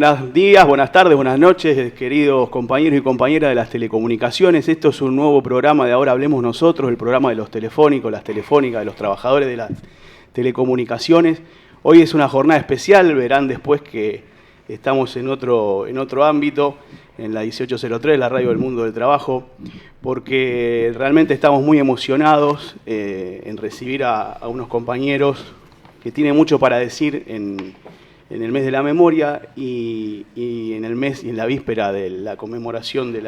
Buenos días, buenas tardes, buenas noches, queridos compañeros y compañeras de las telecomunicaciones. Esto es un nuevo programa de Ahora Hablemos Nosotros, el programa de los telefónicos, las telefónicas, de los trabajadores de las telecomunicaciones. Hoy es una jornada especial, verán después que estamos en otro ámbito, en la 1803, la radio del mundo del trabajo, porque realmente estamos muy emocionados en recibir a unos compañeros que tienen mucho para decir en el mes de la memoria y en el mes y en la víspera de la conmemoración de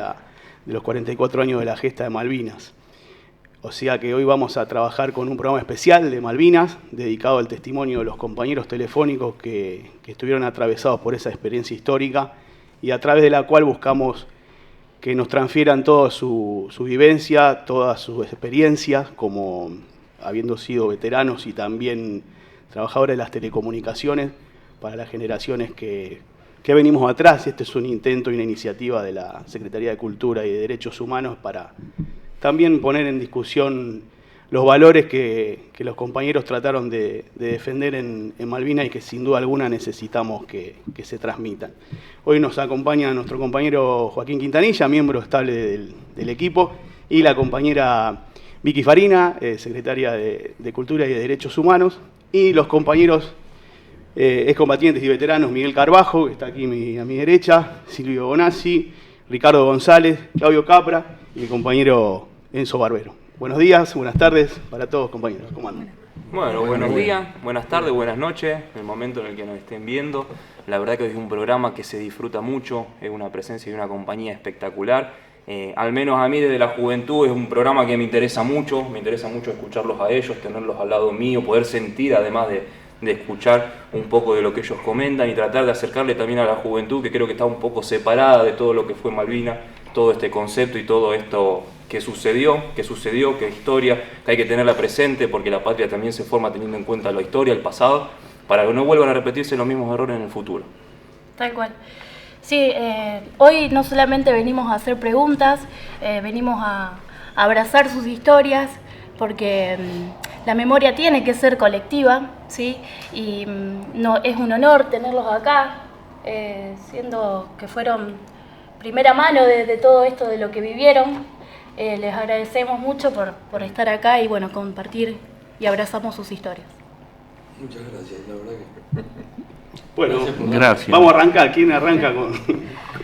los 44 años de la gesta de Malvinas. O sea que hoy vamos a trabajar con un programa especial de Malvinas, dedicado al testimonio de los compañeros telefónicos que estuvieron atravesados por esa experiencia histórica y a través de la cual buscamos que nos transfieran toda su vivencia, todas sus experiencias, como habiendo sido veteranos y también trabajadores de las telecomunicaciones, para las generaciones que venimos atrás. Este es un intento y una iniciativa de la Secretaría de Cultura y de Derechos Humanos para también poner en discusión los valores que los compañeros trataron de defender en Malvinas y que sin duda alguna necesitamos que se transmitan. Hoy nos acompaña nuestro compañero Joaquín Quintanilla, miembro estable del equipo, y la compañera Vicky Farina, secretaria de Cultura y de Derechos Humanos, y los compañeros excombatientes y veteranos Miguel Carbajo, que está aquí a mi derecha, Silvio Bonazzi, Ricardo González, Claudio Capra y el compañero Enzo Barbero. Buenos días, buenas tardes para todos, compañeros. ¿Cómo andan? Bueno, buenos días, buenas tardes, buenas noches, en el momento en el que nos estén viendo. La verdad que es un programa que se disfruta mucho, es una presencia y una compañía espectacular. Al menos a mí desde la juventud es un programa que me interesa mucho escucharlos a ellos, tenerlos al lado mío, poder sentir además de escuchar un poco de lo que ellos comentan y tratar de acercarle también a la juventud, que creo que está un poco separada de todo lo que fue Malvinas, todo este concepto y todo esto que sucedió, que es historia, que hay que tenerla presente porque la patria también se forma teniendo en cuenta la historia, el pasado, para que no vuelvan a repetirse los mismos errores en el futuro. Tal cual. Sí, hoy no solamente venimos a hacer preguntas, venimos a abrazar sus historias, porque la memoria tiene que ser colectiva, ¿sí? Y no, es un honor tenerlos acá, siendo que fueron primera mano de todo esto, de lo que vivieron. Les agradecemos mucho por estar acá y bueno, compartir y abrazamos sus historias. Muchas gracias, la verdad que... Bueno, gracias. Vamos a arrancar. ¿Quién arranca con...?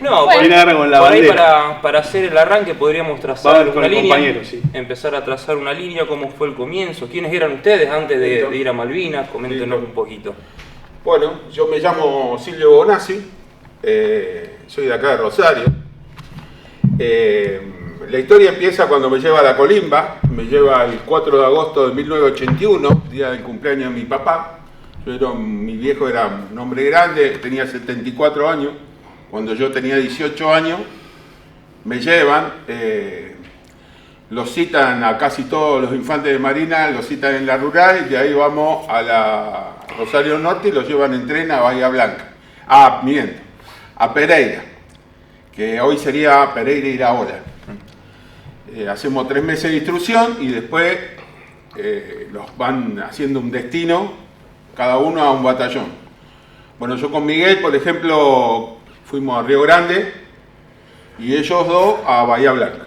No, ¿Quién agarra con la por ahí bandera? para hacer el arranque podríamos trazar una línea, sí. Empezar a trazar una línea, cómo fue el comienzo, quiénes eran ustedes antes de ir a Malvinas, coméntenos un poquito. Bueno, yo me llamo Silvio Bonazzi, soy de acá de Rosario. La historia empieza cuando me lleva a la colimba, me lleva el 4 de agosto de 1981, día del cumpleaños de mi papá. Mi viejo era un hombre grande, tenía 74 años. Cuando yo tenía 18 años, me llevan, los citan a casi todos los infantes de Marina, los citan en la rural, y de ahí vamos a la Rosario Norte y los llevan en tren a Bahía Blanca. A Pereira, que hoy sería Pereira Iraola. Hacemos 3 meses de instrucción y después los van haciendo un destino, cada uno a un batallón. Bueno, yo con Miguel, por ejemplo, fuimos a Río Grande y ellos dos a Bahía Blanca.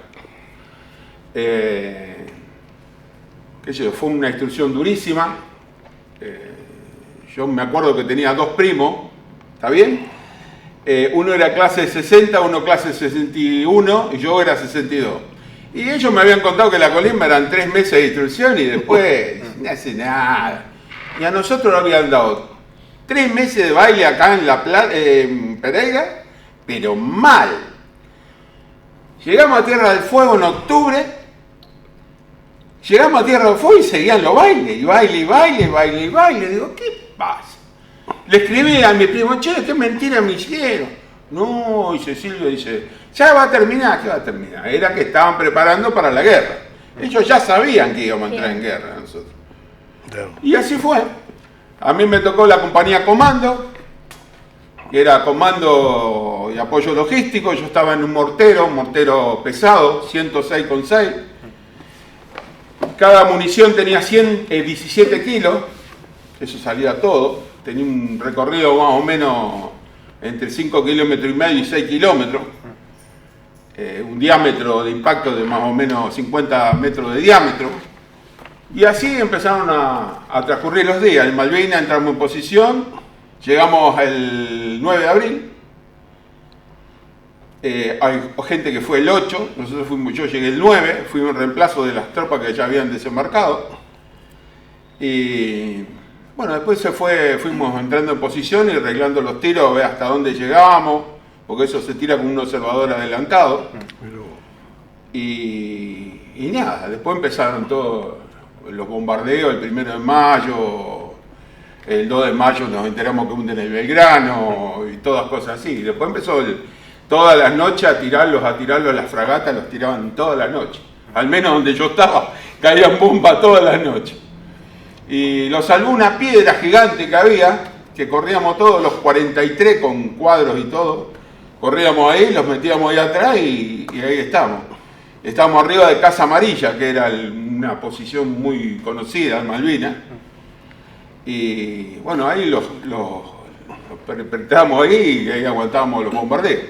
Fue una instrucción durísima. Yo me acuerdo que tenía 2 primos, ¿está bien? Uno era clase 60, uno clase 61 y yo era 62. Y ellos me habían contado que la colimba eran 3 meses de instrucción y después no hace nada. Y a nosotros nos habían dado 3 meses de baile acá en Pereira, pero mal. Llegamos a Tierra del Fuego en octubre, y seguían los bailes, y baile. Digo, ¿qué pasa? Le escribí a mi primo, che, qué mentira me hicieron. No, dice Silvio, ya va a terminar, ¿qué va a terminar? Era que estaban preparando para la guerra. Ellos ya sabían que íbamos a entrar en guerra nosotros. Y así fue. A mí me tocó la compañía Comando, que era comando y apoyo logístico. Yo estaba en un mortero pesado, 106,6. Cada munición tenía 17 kilos, eso salía todo. Tenía un recorrido más o menos entre 5,5 kilómetros y 6 kilómetros, un diámetro de impacto de más o menos 50 metros de diámetro. Y así empezaron a transcurrir los días. En Malvinas entramos en posición, llegamos el 9 de abril. Hay gente que fue el 8, yo llegué el 9, fuimos en reemplazo de las tropas que ya habían desembarcado. Y bueno, después fuimos entrando en posición y arreglando los tiros, a ver hasta dónde llegábamos, porque eso se tira con un observador adelantado. Y nada, después empezaron todos los bombardeos, el 1 de mayo, el 2 de mayo nos enteramos que hunden el Belgrano y todas cosas así. Después empezó todas las noches a tirarlos las fragatas, los tiraban todas las noches. Al menos donde yo estaba, caían bombas todas las noches. Y lo salvó una piedra gigante que había, que corríamos todos los 43 con cuadros y todo. Corríamos ahí, los metíamos ahí atrás y ahí estamos. Estábamos arriba de Casa Amarilla, que era una posición muy conocida en Malvinas. Y bueno, ahí los perpetramos ahí y ahí aguantábamos los bombardeos.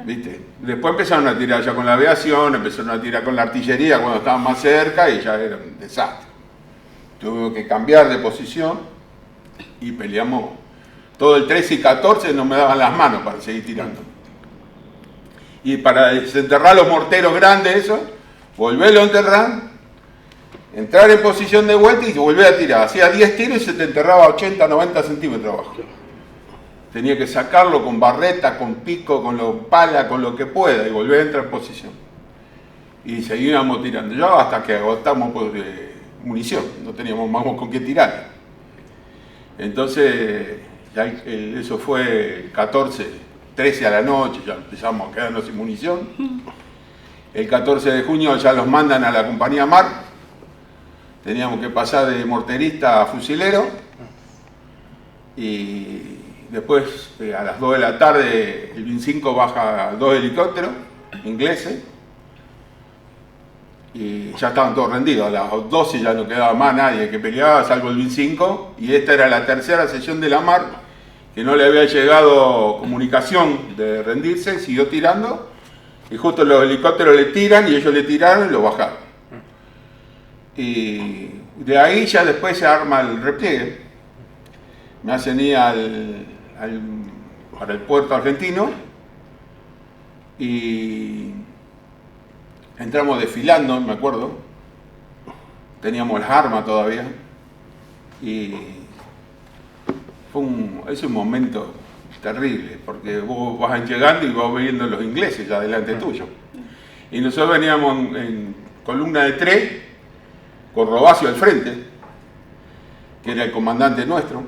¿Viste? Después empezaron a tirar ya con la aviación, empezaron a tirar con la artillería cuando estaban más cerca y ya era un desastre. Tuvimos que cambiar de posición y peleamos. Todo el 13 y 14 no me daban las manos para seguir tirando. Y para desenterrar los morteros grandes, eso, volverlo a enterrar, entrar en posición de vuelta y volver a tirar. Hacía 10 tiros y se te enterraba 80, 90 centímetros abajo. Tenía que sacarlo con barreta, con pico, con pala, con lo que pueda y volver a entrar en posición. Y seguíamos tirando. Yo hasta que agotamos munición, no teníamos más con qué tirar. Entonces, eso fue el 14, 13 a la noche, ya empezamos a quedarnos sin munición. El 14 de junio ya los mandan a la compañía Mar. Teníamos que pasar de morterista a fusilero. Y después, a las 2 de la tarde, el 25 baja 2 helicópteros ingleses. Y ya estaban todos rendidos. A las 12 ya no quedaba más nadie que peleaba, salvo el 25. Y esta era la tercera sesión de la Mar, que no le había llegado comunicación de rendirse, siguió tirando, y justo los helicópteros le tiran, y ellos le tiraron y lo bajaron. Y de ahí ya después se arma el repliegue. Me hacen ir para el puerto argentino, y entramos desfilando, me acuerdo, teníamos las armas todavía, y es un momento terrible, porque vos vas llegando y vas viendo los ingleses ya delante tuyo. Y nosotros veníamos en columna de 3, con Robacio al frente, que era el comandante nuestro.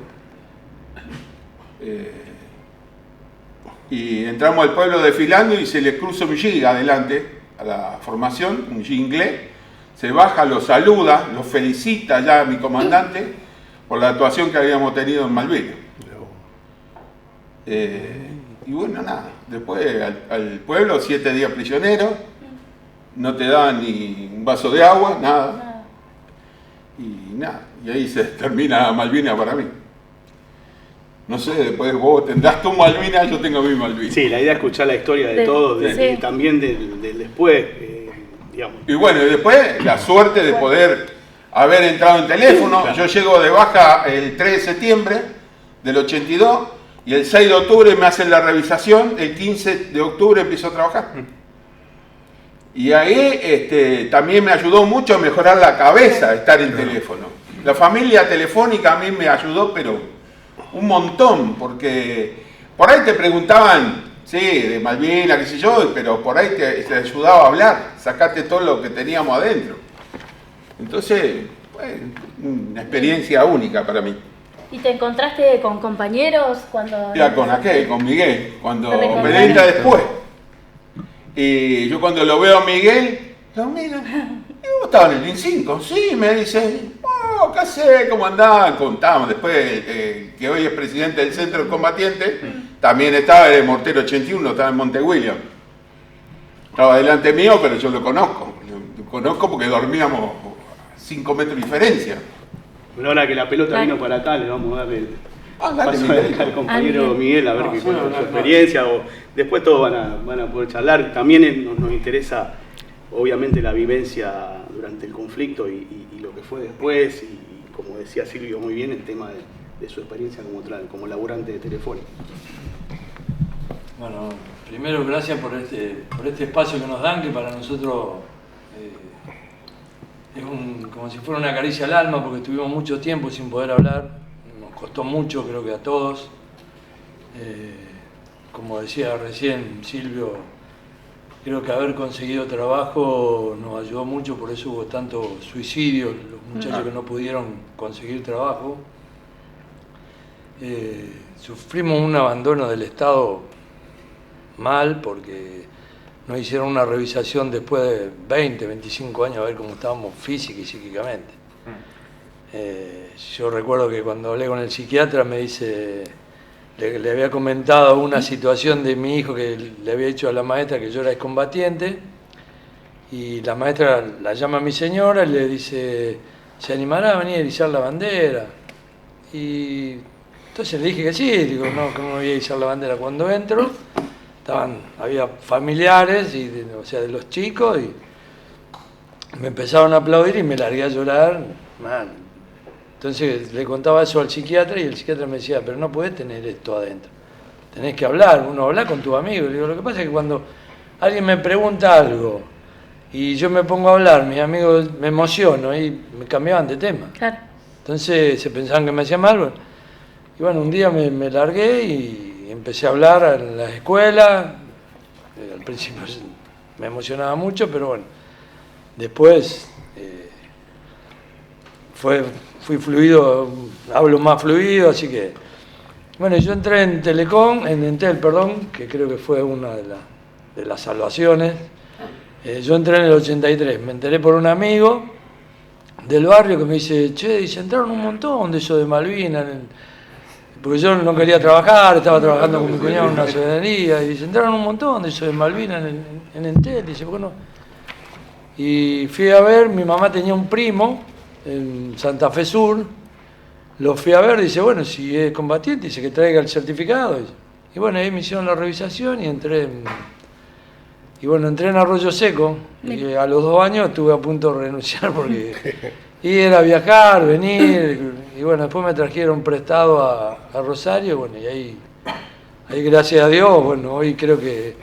Y entramos al pueblo desfilando y se le cruza un jeep adelante a la formación, un jeep inglés. Se baja, lo saluda, lo felicita ya a mi comandante por la actuación que habíamos tenido en Malvinas. Y bueno, nada, después al pueblo, 7 días prisionero, no te daban ni un vaso de agua, nada. Y nada, y ahí se termina Malvinas para mí. No sé, después vos tendrás tu Malvinas, yo tengo mi Malvinas. Sí, la idea es escuchar la historia de todos, y también del después, digamos. Y bueno, y después la suerte de poder haber entrado en teléfono. Yo llego de baja el 3 de septiembre del 82 y el 6 de octubre me hacen la revisación, el 15 de octubre empiezo a trabajar. Y ahí también me ayudó mucho a mejorar la cabeza estar en teléfono. La familia telefónica a mí me ayudó, pero un montón, porque por ahí te preguntaban, sí, de Malvinas, qué sé yo, pero por ahí te ayudaba a hablar, sacate todo lo que teníamos adentro. Entonces, una experiencia única para mí. ¿Y te encontraste con compañeros cuando...? Ya, con Miguel, cuando me entra después. Y yo cuando lo veo a Miguel, lo miro, y vos estabas en el 25, sí, me dice, oh, ¿qué sé? ¿Cómo andaban? Contábamos, después, que hoy es presidente del Centro de Combatientes, también estaba en el Mortero 81, estaba en Monte William. Estaba delante mío, pero yo lo conozco porque dormíamos 5 metros de diferencia. Pero ahora que la pelota vino para acá, le vamos a dar Paso al compañero Miguel a ver qué cuenta su experiencia, o después todos van a poder charlar. También nos interesa, obviamente, la vivencia durante el conflicto y lo que fue después, y como decía Silvio muy bien, el tema de su experiencia como laburante de Telefónica. Bueno, primero gracias por este espacio que nos dan, que para nosotros es como si fuera una caricia al alma, porque estuvimos mucho tiempo sin poder hablar, nos costó mucho, creo que a todos. Como decía recién Silvio, creo que haber conseguido trabajo nos ayudó mucho, por eso hubo tanto suicidio, los muchachos que no pudieron conseguir trabajo. Sufrimos un abandono del Estado mal, porque nos hicieron una revisación después de 20, 25 años a ver cómo estábamos física y psíquicamente. Yo recuerdo que cuando hablé con el psiquiatra me dice, le había comentado una situación de mi hijo que le había dicho a la maestra que yo era excombatiente, y la maestra la llama a mi señora y le dice, ¿se animará a venir a izar la bandera? Y entonces le dije que sí, digo, no, ¿cómo voy a izar la bandera? Cuando entro, había familiares, o sea, de los chicos, y me empezaron a aplaudir y me largué a llorar mal. Entonces le contaba eso al psiquiatra y el psiquiatra me decía, pero no podés tener esto adentro, tenés que hablar, uno habla con tus amigos. Le digo, lo que pasa es que cuando alguien me pregunta algo y yo me pongo a hablar, mis amigos me emociono y me cambiaban de tema. Claro. Entonces se pensaban que me hacía mal. Y bueno, un día me largué y empecé a hablar en las escuelas. Al principio me emocionaba mucho, pero bueno, después fui fluido, hablo más fluido, así que... Bueno, yo entré en Entel, que creo que fue una de las salvaciones. Yo entré en el 83, me enteré por un amigo del barrio que me dice, che, se entraron un montón de eso de Malvinas, porque yo no quería trabajar, estaba trabajando con mi cuñado en una soberanía, y se entraron un montón de eso de Malvinas en Entel, dice, bueno. Y fui a ver, mi mamá tenía un primo en Santa Fe Sur, lo fui a ver, dice, bueno, si es combatiente, dice que traiga el certificado. Y bueno, ahí me hicieron la revisación y entré en Arroyo Seco, y a los 2 años estuve a punto de renunciar porque era viajar, venir, y bueno, después me trajeron prestado a Rosario, bueno, y ahí gracias a Dios, bueno, hoy creo que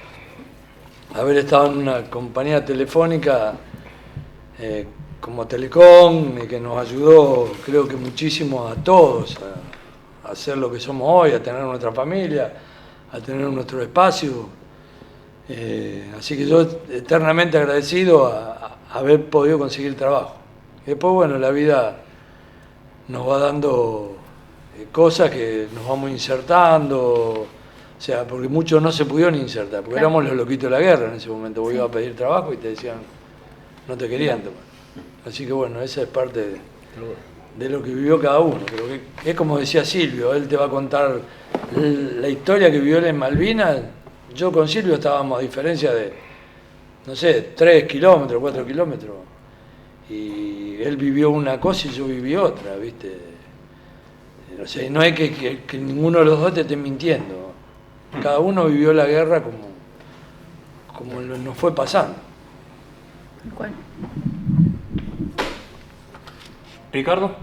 haber estado en una compañía telefónica como Telecom, que nos ayudó, creo que muchísimo a todos a hacer lo que somos hoy, a tener nuestra familia, a tener nuestro espacio. Así que yo eternamente agradecido a haber podido conseguir trabajo. Y después, bueno, la vida nos va dando cosas que nos vamos insertando, o sea, porque muchos no se pudieron insertar, porque éramos los loquitos de la guerra en ese momento. Vos ibas a pedir trabajo y te decían, no te querían tomar. Así que bueno, esa es parte de lo que vivió cada uno. Creo que es como decía Silvio, él te va a contar la historia que vivió él en Malvinas. Yo con Silvio estábamos a diferencia de, no sé, 3 kilómetros, 4 kilómetros. Y él vivió una cosa y yo viví otra, ¿viste? O sea, no es que ninguno de los dos te esté mintiendo. Cada uno vivió la guerra como nos fue pasando. ¿Cuál? ¿Ricardo?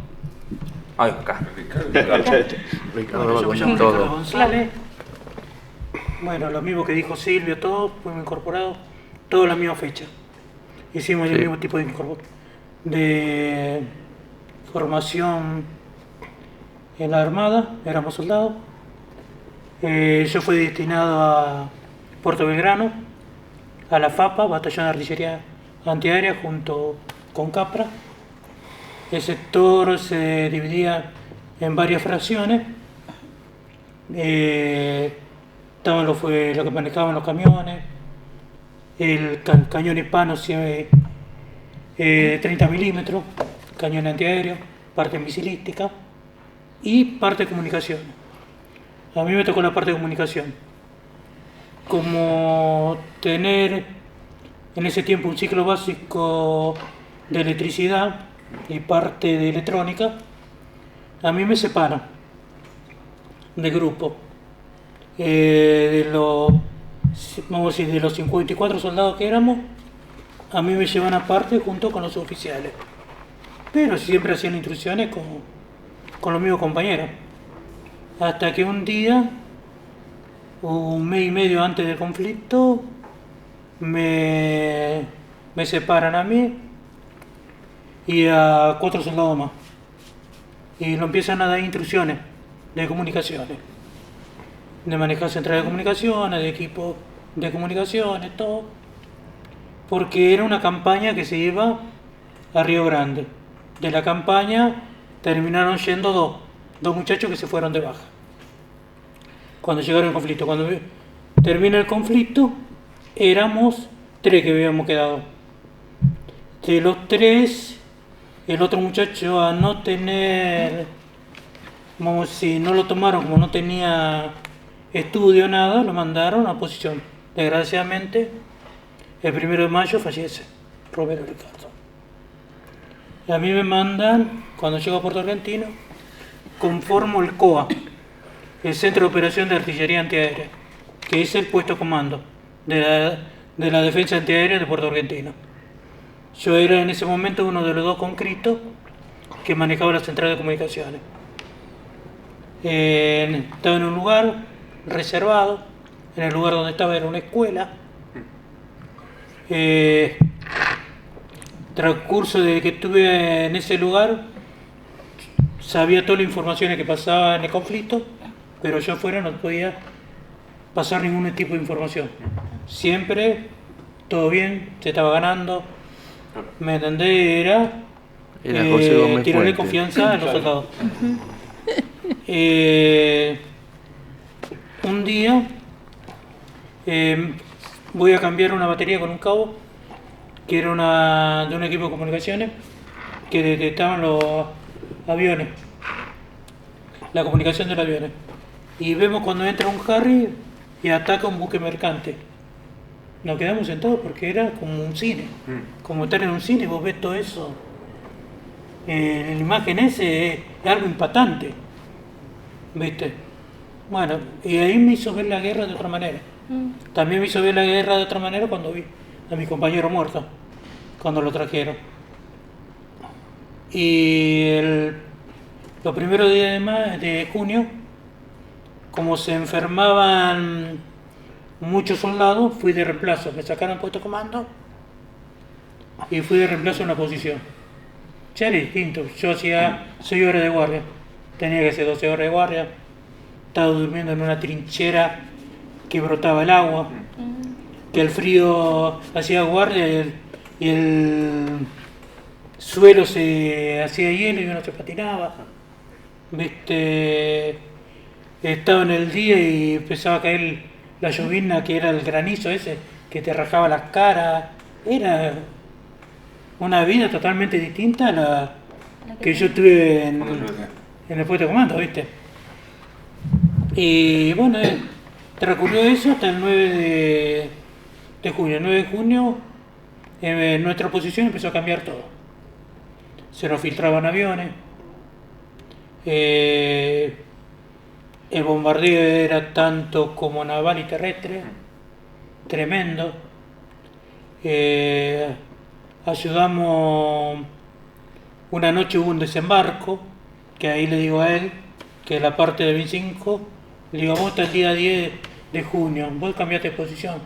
Ay, acá. Bueno, yo me llamo Ricardo González. Bueno, lo mismo que dijo Silvio, todos fuimos incorporados, todos a la misma fecha. Hicimos el mismo tipo de formación en la Armada, éramos soldados. Yo fui destinado a Puerto Belgrano, a la FAPA, Batallón de Artillería Antiaérea, junto con Capra. El sector se dividía en varias fracciones. Estaban lo que manejaban los camiones, el cañón hispano 30 milímetros, cañón antiaéreo, parte misilística y parte de comunicación. A mí me tocó la parte de comunicación. Como tener en ese tiempo un ciclo básico de electricidad y parte de electrónica, a mí me separan. de grupo. Vamos a decir, de los 54 soldados que éramos, a mí me llevan aparte junto con los oficiales. Pero siempre hacían instrucciones con los mismos compañeros. Hasta que un día, un mes y medio antes del conflicto, me separan a mí y a 4 soldados más. Y lo empiezan a dar instrucciones de comunicaciones, de manejar centrales de comunicaciones, de equipos de comunicaciones, todo. Porque era una campaña que se iba a Río Grande. De la campaña terminaron yendo dos muchachos que se fueron de baja. Cuando llegaron al conflicto. Cuando termina el conflicto, éramos 3 que habíamos quedado. De los 3, el otro muchacho, a no tener, si no lo tomaron como no tenía estudio nada, lo mandaron a posición. Desgraciadamente, el 1 de mayo fallece Romero Ricardo. Y a mí me mandan, cuando llego a Puerto Argentino, conformo el COA, el Centro de Operación de Artillería Antiaérea, que es el puesto comando de la Defensa Antiaérea de Puerto Argentino. Yo era en ese momento uno de los 2 conscriptos que manejaba la central de comunicaciones. Estaba en un lugar reservado, en el lugar donde estaba era una escuela. Transcurso de que estuve en ese lugar, sabía todas las informaciones que pasaban en el conflicto, pero yo afuera no podía pasar ningún tipo de información. Siempre todo bien, se estaba ganando. ¿Me entendés? Era José Gómez tirarle Fuentes. confianza a los soldados. Un día voy a cambiar una batería con un cabo, que era de un equipo de comunicaciones, que detectaban los aviones, la comunicación de los aviones. Y vemos cuando entra un Harry y ataca un buque mercante. Nos quedamos sentados porque era como un cine, como estar en un cine, vos ves todo eso. La imagen es algo impactante, ¿viste? Bueno, y ahí me hizo ver la guerra de otra manera. También me hizo ver la guerra de otra manera cuando vi a mi compañero muerto, cuando lo trajeron. Y los primeros días de junio, como se enfermaban muchos soldados, fui de reemplazo. Me sacaron puesto comando y fui de reemplazo en una posición. Ya era distinto. Yo hacía 6 horas de guardia. Tenía que hacer 12 horas de guardia. Estaba durmiendo en una trinchera que brotaba el agua. Que el frío hacía guardia y el suelo se hacía hielo y uno se patinaba. ¿Viste? Estaba en el día y empezaba a caer la llovizna, que era el granizo ese que te rajaba las caras. Era una vida totalmente distinta a la que yo tuve en el puesto de comando, ¿viste? Y bueno, transcurrió eso hasta el 9 de junio. El 9 de junio nuestra posición empezó a cambiar todo. Se nos filtraban aviones. El bombardeo era tanto como naval y terrestre, tremendo. Ayudamos, una noche hubo un desembarco, que ahí le digo a él, que la parte del 25, le digo, vos hasta el día 10 de junio, vos cambiaste de posición.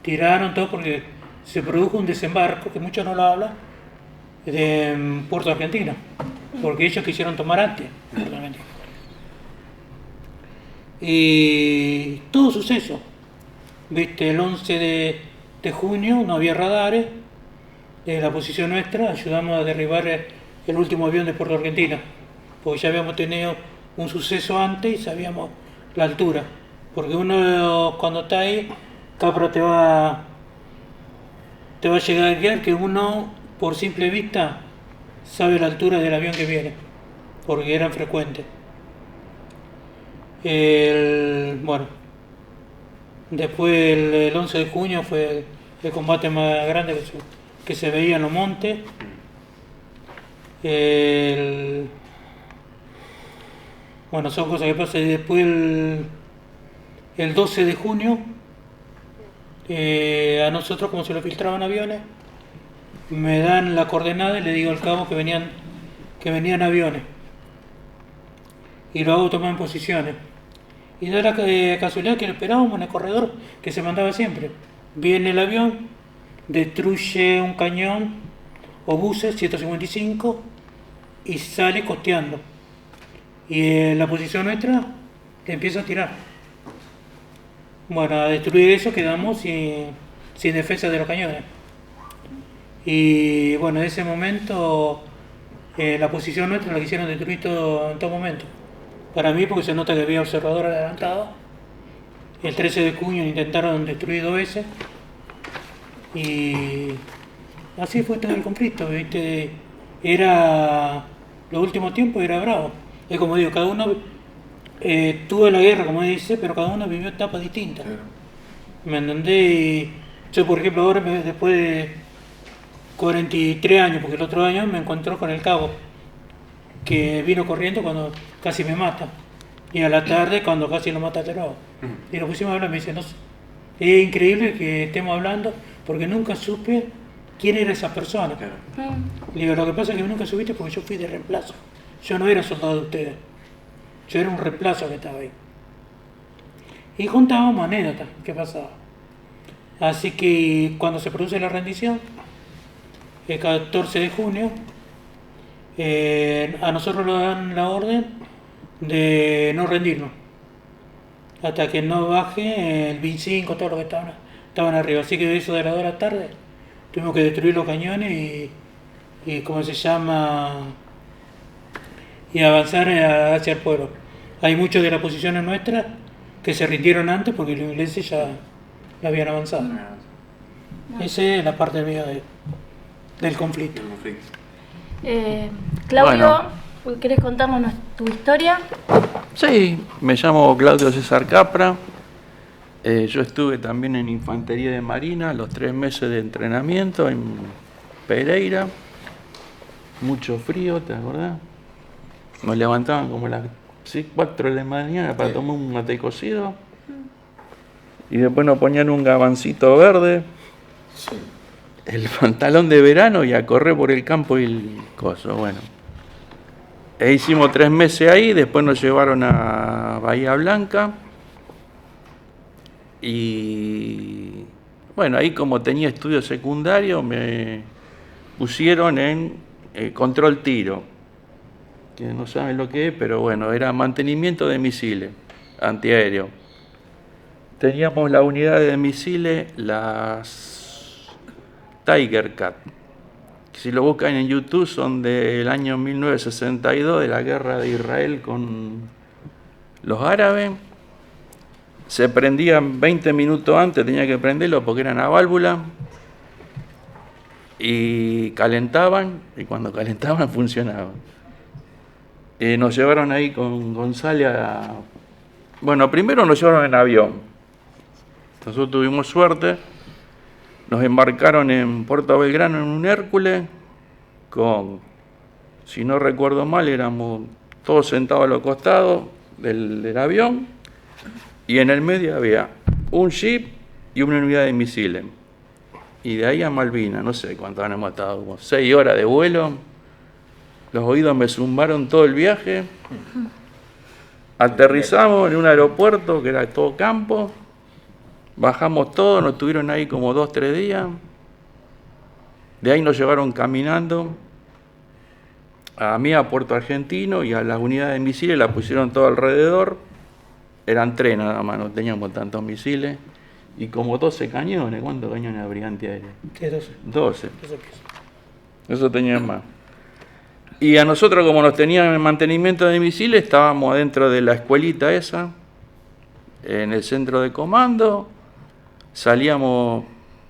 Tiraron todo porque se produjo un desembarco, que muchos no lo hablan, de Puerto Argentino, porque ellos quisieron tomar antes Puerto Argentino. Y todo suceso, ¿viste? El 11 de junio no había radares, en la posición nuestra ayudamos a derribar el último avión de Puerto Argentina, porque ya habíamos tenido un suceso antes y sabíamos la altura, porque uno cuando está ahí, Capra te va a llegar a guiar que uno por simple vista sabe la altura del avión que viene, porque eran frecuentes. Bueno, después el 11 de junio fue el combate más grande que se veía en los montes. Bueno, son cosas que pasan. Y después el 12 de junio, a nosotros, como se lo filtraban aviones, me dan la coordenada y le digo al cabo que venían aviones. Y lo hago tomar en posiciones. Y da la casualidad que lo esperábamos en el corredor que se mandaba siempre. Viene el avión, destruye un cañón, obuses 155 y sale costeando. Y en la posición nuestra empieza a tirar. Bueno, a destruir eso quedamos sin defensa de los cañones. Y bueno, en ese momento la posición nuestra la quisieron destruir en todo momento. Para mí, porque se nota que había observador adelantado. El 13 de junio intentaron destruir 2 veces. Y así fue todo el conflicto, ¿viste? Los últimos tiempos era bravo. Es como digo, cada uno tuvo la guerra, como dice, pero cada uno vivió etapas distintas. ¿Me entendés? Y yo, por ejemplo, ahora después de 43 años, porque el otro año me encontró con el cabo, que vino corriendo cuando casi me mata. Y a la tarde cuando casi lo mata Terao. Y nos pusimos a hablar, me dice, no sé, es increíble que estemos hablando porque nunca supe quién era esa persona. Le digo, lo que pasa es que nunca supiste porque yo fui de reemplazo. Yo no era soldado de ustedes. Yo era un reemplazo que estaba ahí. Y contábamos anécdotas que pasaba. Así que cuando se produce la rendición, el 14 de junio, a nosotros nos dan la orden de no rendirnos hasta que no baje el 25, todo lo que estaban arriba. Así que eso de las 2 de la tarde tuvimos que destruir los cañones y ¿cómo se llama? Y avanzar hacia el pueblo. Hay muchas de las posiciones nuestras que se rindieron antes porque los ingleses ya habían avanzado. Esa es la parte mía del conflicto. Claudio, ¿querés contarnos tu historia? Sí, me llamo Claudio César Capra. Yo estuve también en Infantería de Marina los 3 meses de entrenamiento en Pereira. Mucho frío, ¿te acordás? Nos levantaban como las 4 de la mañana para tomar un mate cocido. Y después nos ponían un gabancito verde, el pantalón de verano y a correr por el campo y el coso. Bueno, hicimos 3 meses ahí, después nos llevaron a Bahía Blanca. Y bueno, ahí como tenía estudios secundarios me pusieron en control tiro, que no saben lo que es, pero bueno, era mantenimiento de misiles antiaéreos. Teníamos la unidad de misiles, las Tiger Cat, que si lo buscan en YouTube son del año 1962, de la guerra de Israel con los árabes. Se prendían 20 minutos antes, tenía que prenderlo porque eran a válvula. Y calentaban, y cuando calentaban funcionaban. Nos llevaron ahí con González a... Bueno, primero nos llevaron en avión. Nosotros tuvimos suerte. Nos embarcaron en Puerto Belgrano en un Hércules con, si no recuerdo mal, éramos todos sentados a los costados del avión. Y en el medio había un jeep y una unidad de misiles. Y de ahí a Malvinas, no sé cuánto han matado, como 6 horas de vuelo. Los oídos me zumbaron todo el viaje. Aterrizamos en un aeropuerto que era todo campo. Bajamos todo, nos tuvieron ahí como 2-3 días. De ahí nos llevaron caminando a mí a Puerto Argentino y a las unidades de misiles las pusieron todo alrededor. Eran 3 nada más, no teníamos tantos misiles. Y como 12 cañones. ¿Cuántos cañones habría antiaéreos? 12. Eso tenían más. Y a nosotros, como nos tenían en mantenimiento de misiles, estábamos adentro de la escuelita esa, en el centro de comando. Salíamos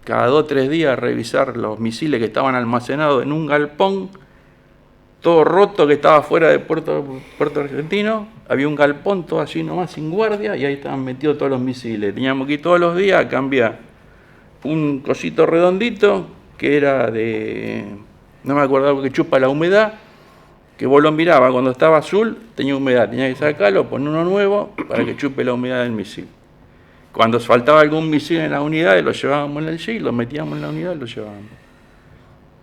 cada 2 o 3 días a revisar los misiles que estaban almacenados en un galpón, todo roto, que estaba fuera de Puerto Argentino. Había un galpón todo allí nomás, sin guardia, y ahí estaban metidos todos los misiles. Teníamos que ir todos los días a cambiar un cosito redondito, que era de, no me acuerdo, algo que chupa la humedad, que vos lo mirabas, cuando estaba azul tenía humedad, tenía que sacarlo, poner uno nuevo para que chupe la humedad del misil. Cuando faltaba algún misil en las unidades, lo llevábamos en el jeep, lo metíamos en la unidad y lo llevábamos.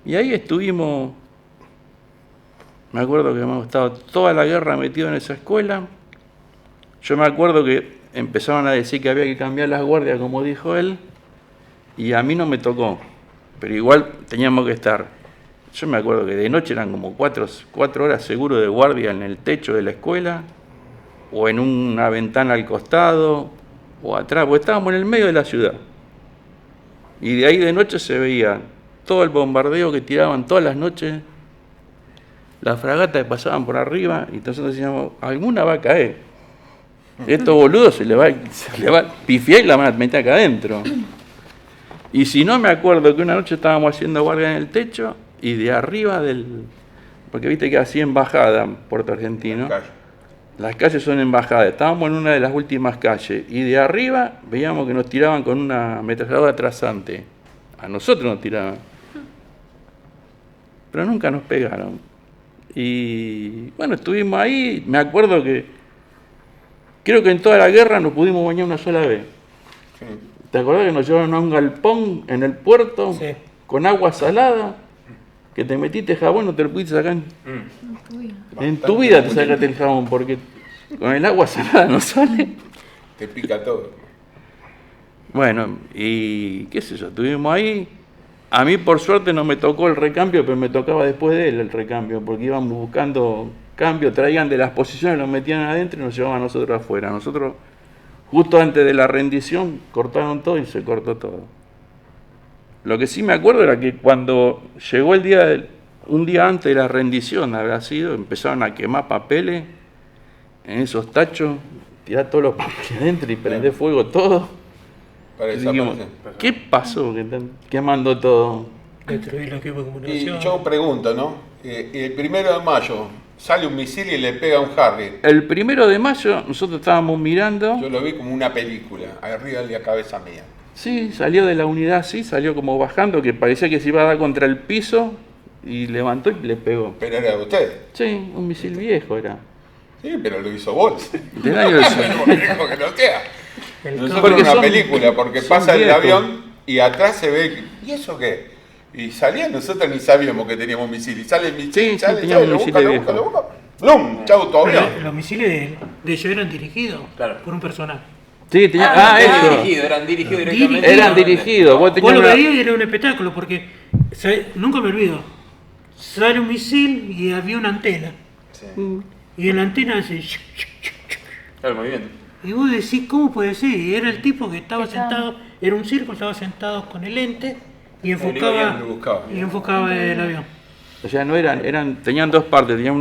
Y ahí estuvimos, me acuerdo que hemos estado toda la guerra metido en esa escuela. Yo me acuerdo que empezaron a decir que había que cambiar las guardias, como dijo él, y a mí no me tocó, pero igual teníamos que estar. Yo me acuerdo que de noche eran como 4 horas seguro de guardia en el techo de la escuela, o en una ventana al costado, o atrás, porque estábamos en el medio de la ciudad. Y de ahí de noche se veía todo el bombardeo que tiraban todas las noches, las fragatas que pasaban por arriba, y nosotros decíamos, alguna va a caer. Estos boludos se le va a pifiar y la van a meter acá adentro. Y si no, me acuerdo que una noche estábamos haciendo guardia en el techo, y de arriba porque viste que así en bajada, Puerto Argentino, las calles son en bajada, estábamos en una de las últimas calles, y de arriba veíamos que nos tiraban con una ametralladora trasante. A nosotros nos tiraban. Pero nunca nos pegaron. Y bueno, estuvimos ahí, me acuerdo que creo que en toda la guerra nos pudimos bañar una sola vez. Sí. ¿Te acordás que nos llevaron a un galpón en el puerto? Sí. Con agua salada? Que te metiste jabón, no te lo pudiste sacar. En tu vida te sacaste el jabón, porque con el agua salada no sale. Te pica todo. Bueno, y qué sé yo, estuvimos ahí. A mí por suerte no me tocó el recambio, pero me tocaba después de él el recambio, porque íbamos buscando cambio, traían de las posiciones, los metían adentro y nos llevaban a nosotros afuera. Nosotros, justo antes de la rendición, cortaron todo y se cortó todo. Lo que sí me acuerdo era que cuando llegó el día, un día antes de la rendición, habrá sido, empezaron a quemar papeles en esos tachos, tirar todos los papeles adentro y prender fuego todo. Y dijimos, ¿qué pasó que están quemando todo? Destruir los equipos de comunicación. Y yo pregunto, ¿no? El 1 de mayo sale un misil y le pega a un Harry. El 1 de mayo nosotros estábamos mirando. Yo lo vi como una película, arriba de la cabeza mía. Sí, salió de la unidad, sí, salió como bajando, que parecía que se iba a dar contra el piso y levantó y le pegó. ¿Pero era de usted? Sí, un misil viejo era. Sí, pero lo hizo Bols. Del año del viejo que no sea. Nosotros en una película, porque pasa el avión y atrás se ve, ¿y eso qué? Y salía, nosotros ni sabíamos que teníamos misil. Y sale el misil, sí, sale, teníamos un misil viejo. Lo busca. ¡Blum! ¡Chau, todo bien! Los misiles de ellos eran dirigidos por un personaje. Sí, tenían, eran dirigidos directamente. Eran dirigidos. Vos lo veías y era un espectáculo, porque nunca me olvido. Sale un misil y había una antena. Sí. Y en la antena hace... El movimiento. Y vos decís, ¿cómo puede ser? Y era el tipo que estaba sentado, era un círculo, estaba sentado con el lente y enfocaba el avión. O sea, no tenían dos partes, tenían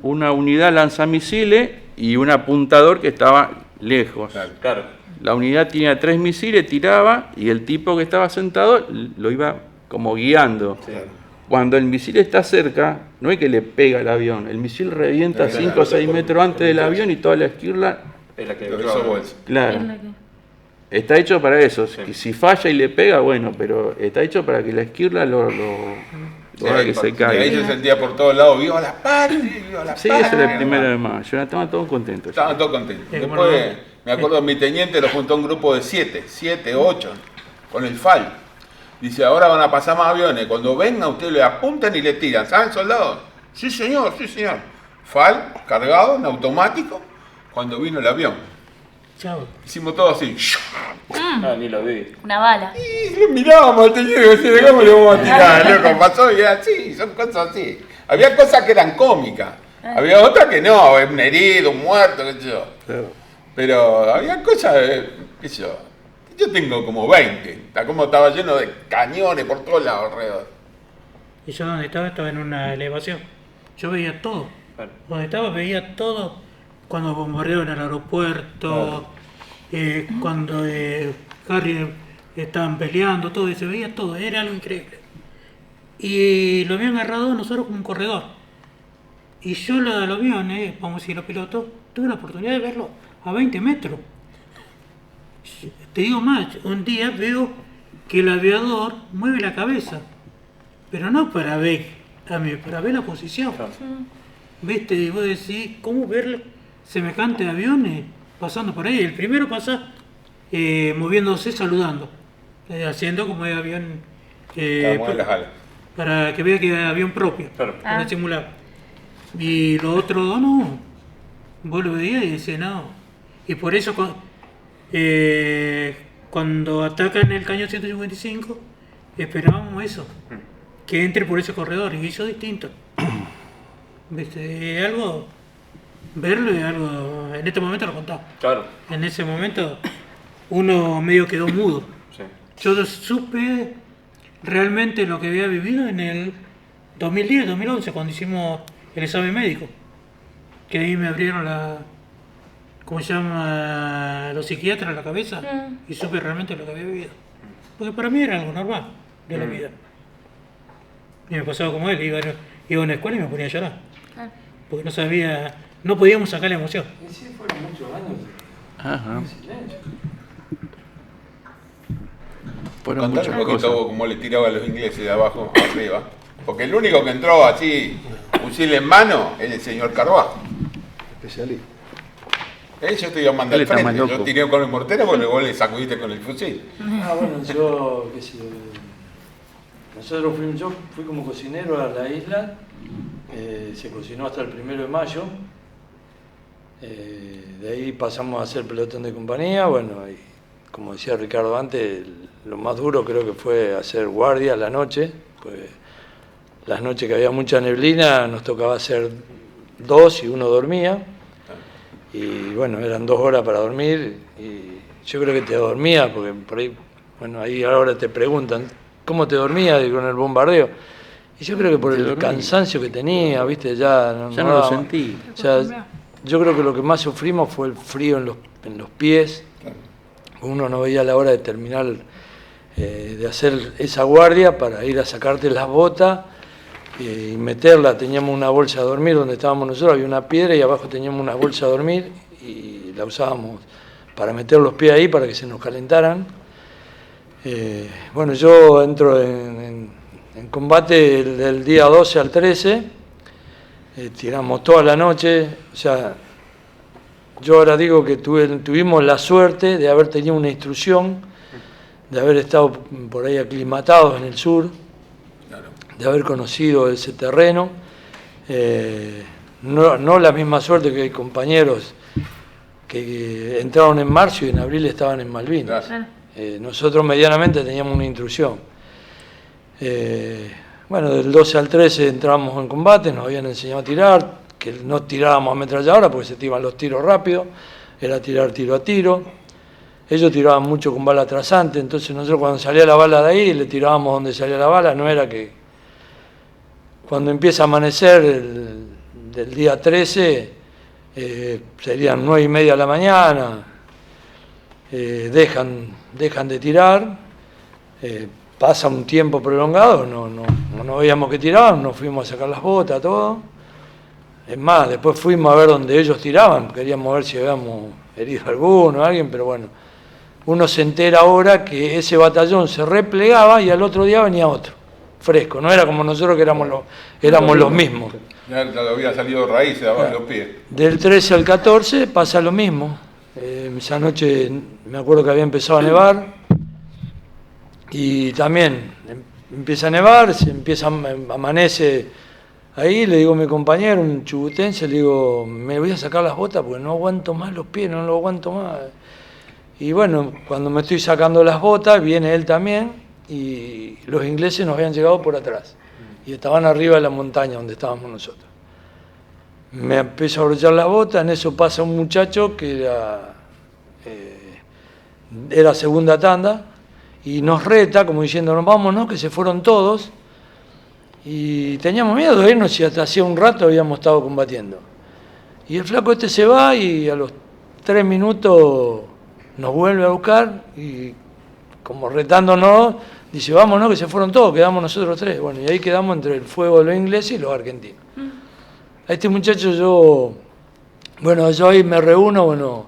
una unidad lanzamisiles y un apuntador que estaba lejos. Claro. La unidad tenía 3 misiles, tiraba y el tipo que estaba sentado lo iba como guiando. Sí. Cuando el misil está cerca, no es que le pega al avión, el misil revienta 5 o 6 metros antes del avión y toda la esquirla... Es la que claro. Está hecho para eso. Sí. Si falla y le pega, bueno, pero está hecho para que la esquirla lo haga que se caiga. Ahí se sentía por todos lados, ¡viva la patria! ¡Viva la patria! Sí, eso era el 1 de mayo. Estaban todos contentos. Estaban todos contentos. Después, me acuerdo, mi teniente lo juntó a un grupo de 7, 8, con el FAL. Dice, ahora van a pasar más aviones. Cuando vengan, ustedes le apuntan y le tiran. ¿Saben, soldados? Sí, señor, sí, señor. FAL, cargado, en automático, cuando vino el avión. Chao. Hicimos todo así. Ni lo vi. Una bala. Y lo mirábamos al teniente y decíamos, ¿cómo le vamos a tirar? Loco, pasó y era así, son cosas así. Había cosas que eran cómicas. Había otras que no, un herido, un muerto, qué sé yo. Pero había cosas, qué sé yo. Yo tengo como 20, como estaba lleno de cañones por todos lados alrededor. Y yo donde estaba en una elevación. Yo veía todo. Claro. Donde estaba veía todo. Cuando bombardearon el aeropuerto, claro. Cuando Harry estaban peleando, todo, y se veía todo, era algo increíble. Y lo habían agarrado a nosotros como un corredor. Y yo al avión, vamos a decir, los pilotos, tuve la oportunidad de verlo a 20 metros. Te digo más, un día veo que el aviador mueve la cabeza, pero no para ver a mí, para ver la posición. ¿viste? Y vos decís, ¿cómo ver semejante aviones pasando por ahí? El primero pasa moviéndose, saludando, haciendo como el avión, las alas. para que vea que es avión propio, Claro. en el simulador. Y lo otro no, vos lo veías y decís, no. Y por eso cuando atacan el cañón 155, esperábamos eso, que entre por ese corredor, y hizo distinto. ¿Viste? Algo, verlo es algo, en este momento lo contaba. Claro. En ese momento uno medio quedó mudo. Sí. Yo supe realmente lo que había vivido en el 2010, 2011, cuando hicimos el examen médico. Que ahí me abrieron ¿cómo se llama? Los psiquiatras la cabeza. Y supe realmente lo que había vivido. Porque para mí era algo normal de la vida. Y me pasaba como él, iba a una escuela y me ponía a llorar. Porque no sabía, no podíamos sacar la emoción. Y sí, fueron muchos años. Ajá. En silencio. Fueron Contar muchas un poquito cosas. vos cómo le tiraba a los ingleses de abajo a arriba. Porque el único que entró así, fusil en mano, es el señor Carvajo. Especialista. Yo te iba a mandar Él al está frente. más Yo loco. tiré con el mortero porque vos le sacudiste con el fusil. Bueno, yo, qué sé yo, yo fui como cocinero a la isla, se cocinó hasta el 1 de mayo, de ahí pasamos a hacer pelotón de compañía, bueno, y como decía Ricardo antes, lo más duro creo que fue hacer guardia a la noche, pues las noches que había mucha neblina nos tocaba hacer 2 y uno dormía. Y bueno, eran 2 horas para dormir y yo creo que te dormía, porque por ahí, bueno, ahí ahora te preguntan, ¿cómo te dormías con el bombardeo? Y yo creo que por Te el dormí. cansancio que tenía, viste, ya Ya no lo sentí. O sea, yo creo que lo que más sufrimos fue el frío en los pies. Uno no veía la hora de terminar de hacer esa guardia para ir a sacarte las botas y meterla. Teníamos una bolsa de dormir donde estábamos nosotros, había una piedra y abajo teníamos una bolsa de dormir y la usábamos para meter los pies ahí para que se nos calentaran. Bueno, yo entro en combate del día 12 al 13, tiramos toda la noche, o sea, yo ahora digo que tuvimos la suerte de haber tenido una instrucción, de haber estado por ahí aclimatados en el sur, de haber conocido ese terreno, no la misma suerte que hay compañeros que entraron en marzo y en abril estaban en Malvinas. Nosotros medianamente teníamos una instrucción. Bueno, del 12 al 13 entramos en combate, nos habían enseñado a tirar, que no tirábamos ametralladora porque se tiraban los tiros rápido, era tirar tiro a tiro. Ellos tiraban mucho con bala trasante, entonces nosotros cuando salía la bala de ahí le tirábamos donde salía la bala, no era que cuando empieza a amanecer del día 13, serían 9:30 de la mañana, dejan de tirar, pasa un tiempo prolongado, no veíamos que tiraban, nos fuimos a sacar las botas, todo. Es más, después fuimos a ver donde ellos tiraban, queríamos ver si habíamos herido a alguno, a alguien, pero bueno, uno se entera ahora que ese batallón se replegaba y al otro día venía otro, fresco, no era como nosotros que éramos los mismos. Ya había salido raíces de abajo de los pies. Del 13 al 14 pasa lo mismo. Esa noche me acuerdo que había empezado a nevar y también empieza a nevar, amanece ahí, le digo a mi compañero, un chubutense, le digo, me voy a sacar las botas porque no aguanto más los pies, no lo aguanto más. Y bueno, cuando me estoy sacando las botas, viene él también y los ingleses nos habían llegado por atrás y estaban arriba de la montaña donde estábamos nosotros. Me empiezo a abrochar las botas, en eso pasa un muchacho que era segunda tanda y nos reta como diciendo, vámonos, que se fueron todos. Y teníamos miedo de irnos y hasta hacía un rato habíamos estado combatiendo. Y el flaco este se va y a los 3 minutos nos vuelve a buscar y como retándonos, dice, vámonos que se fueron todos, quedamos nosotros 3. Bueno, y ahí quedamos entre el fuego de los ingleses y los argentinos. A este muchacho yo ahí me reúno,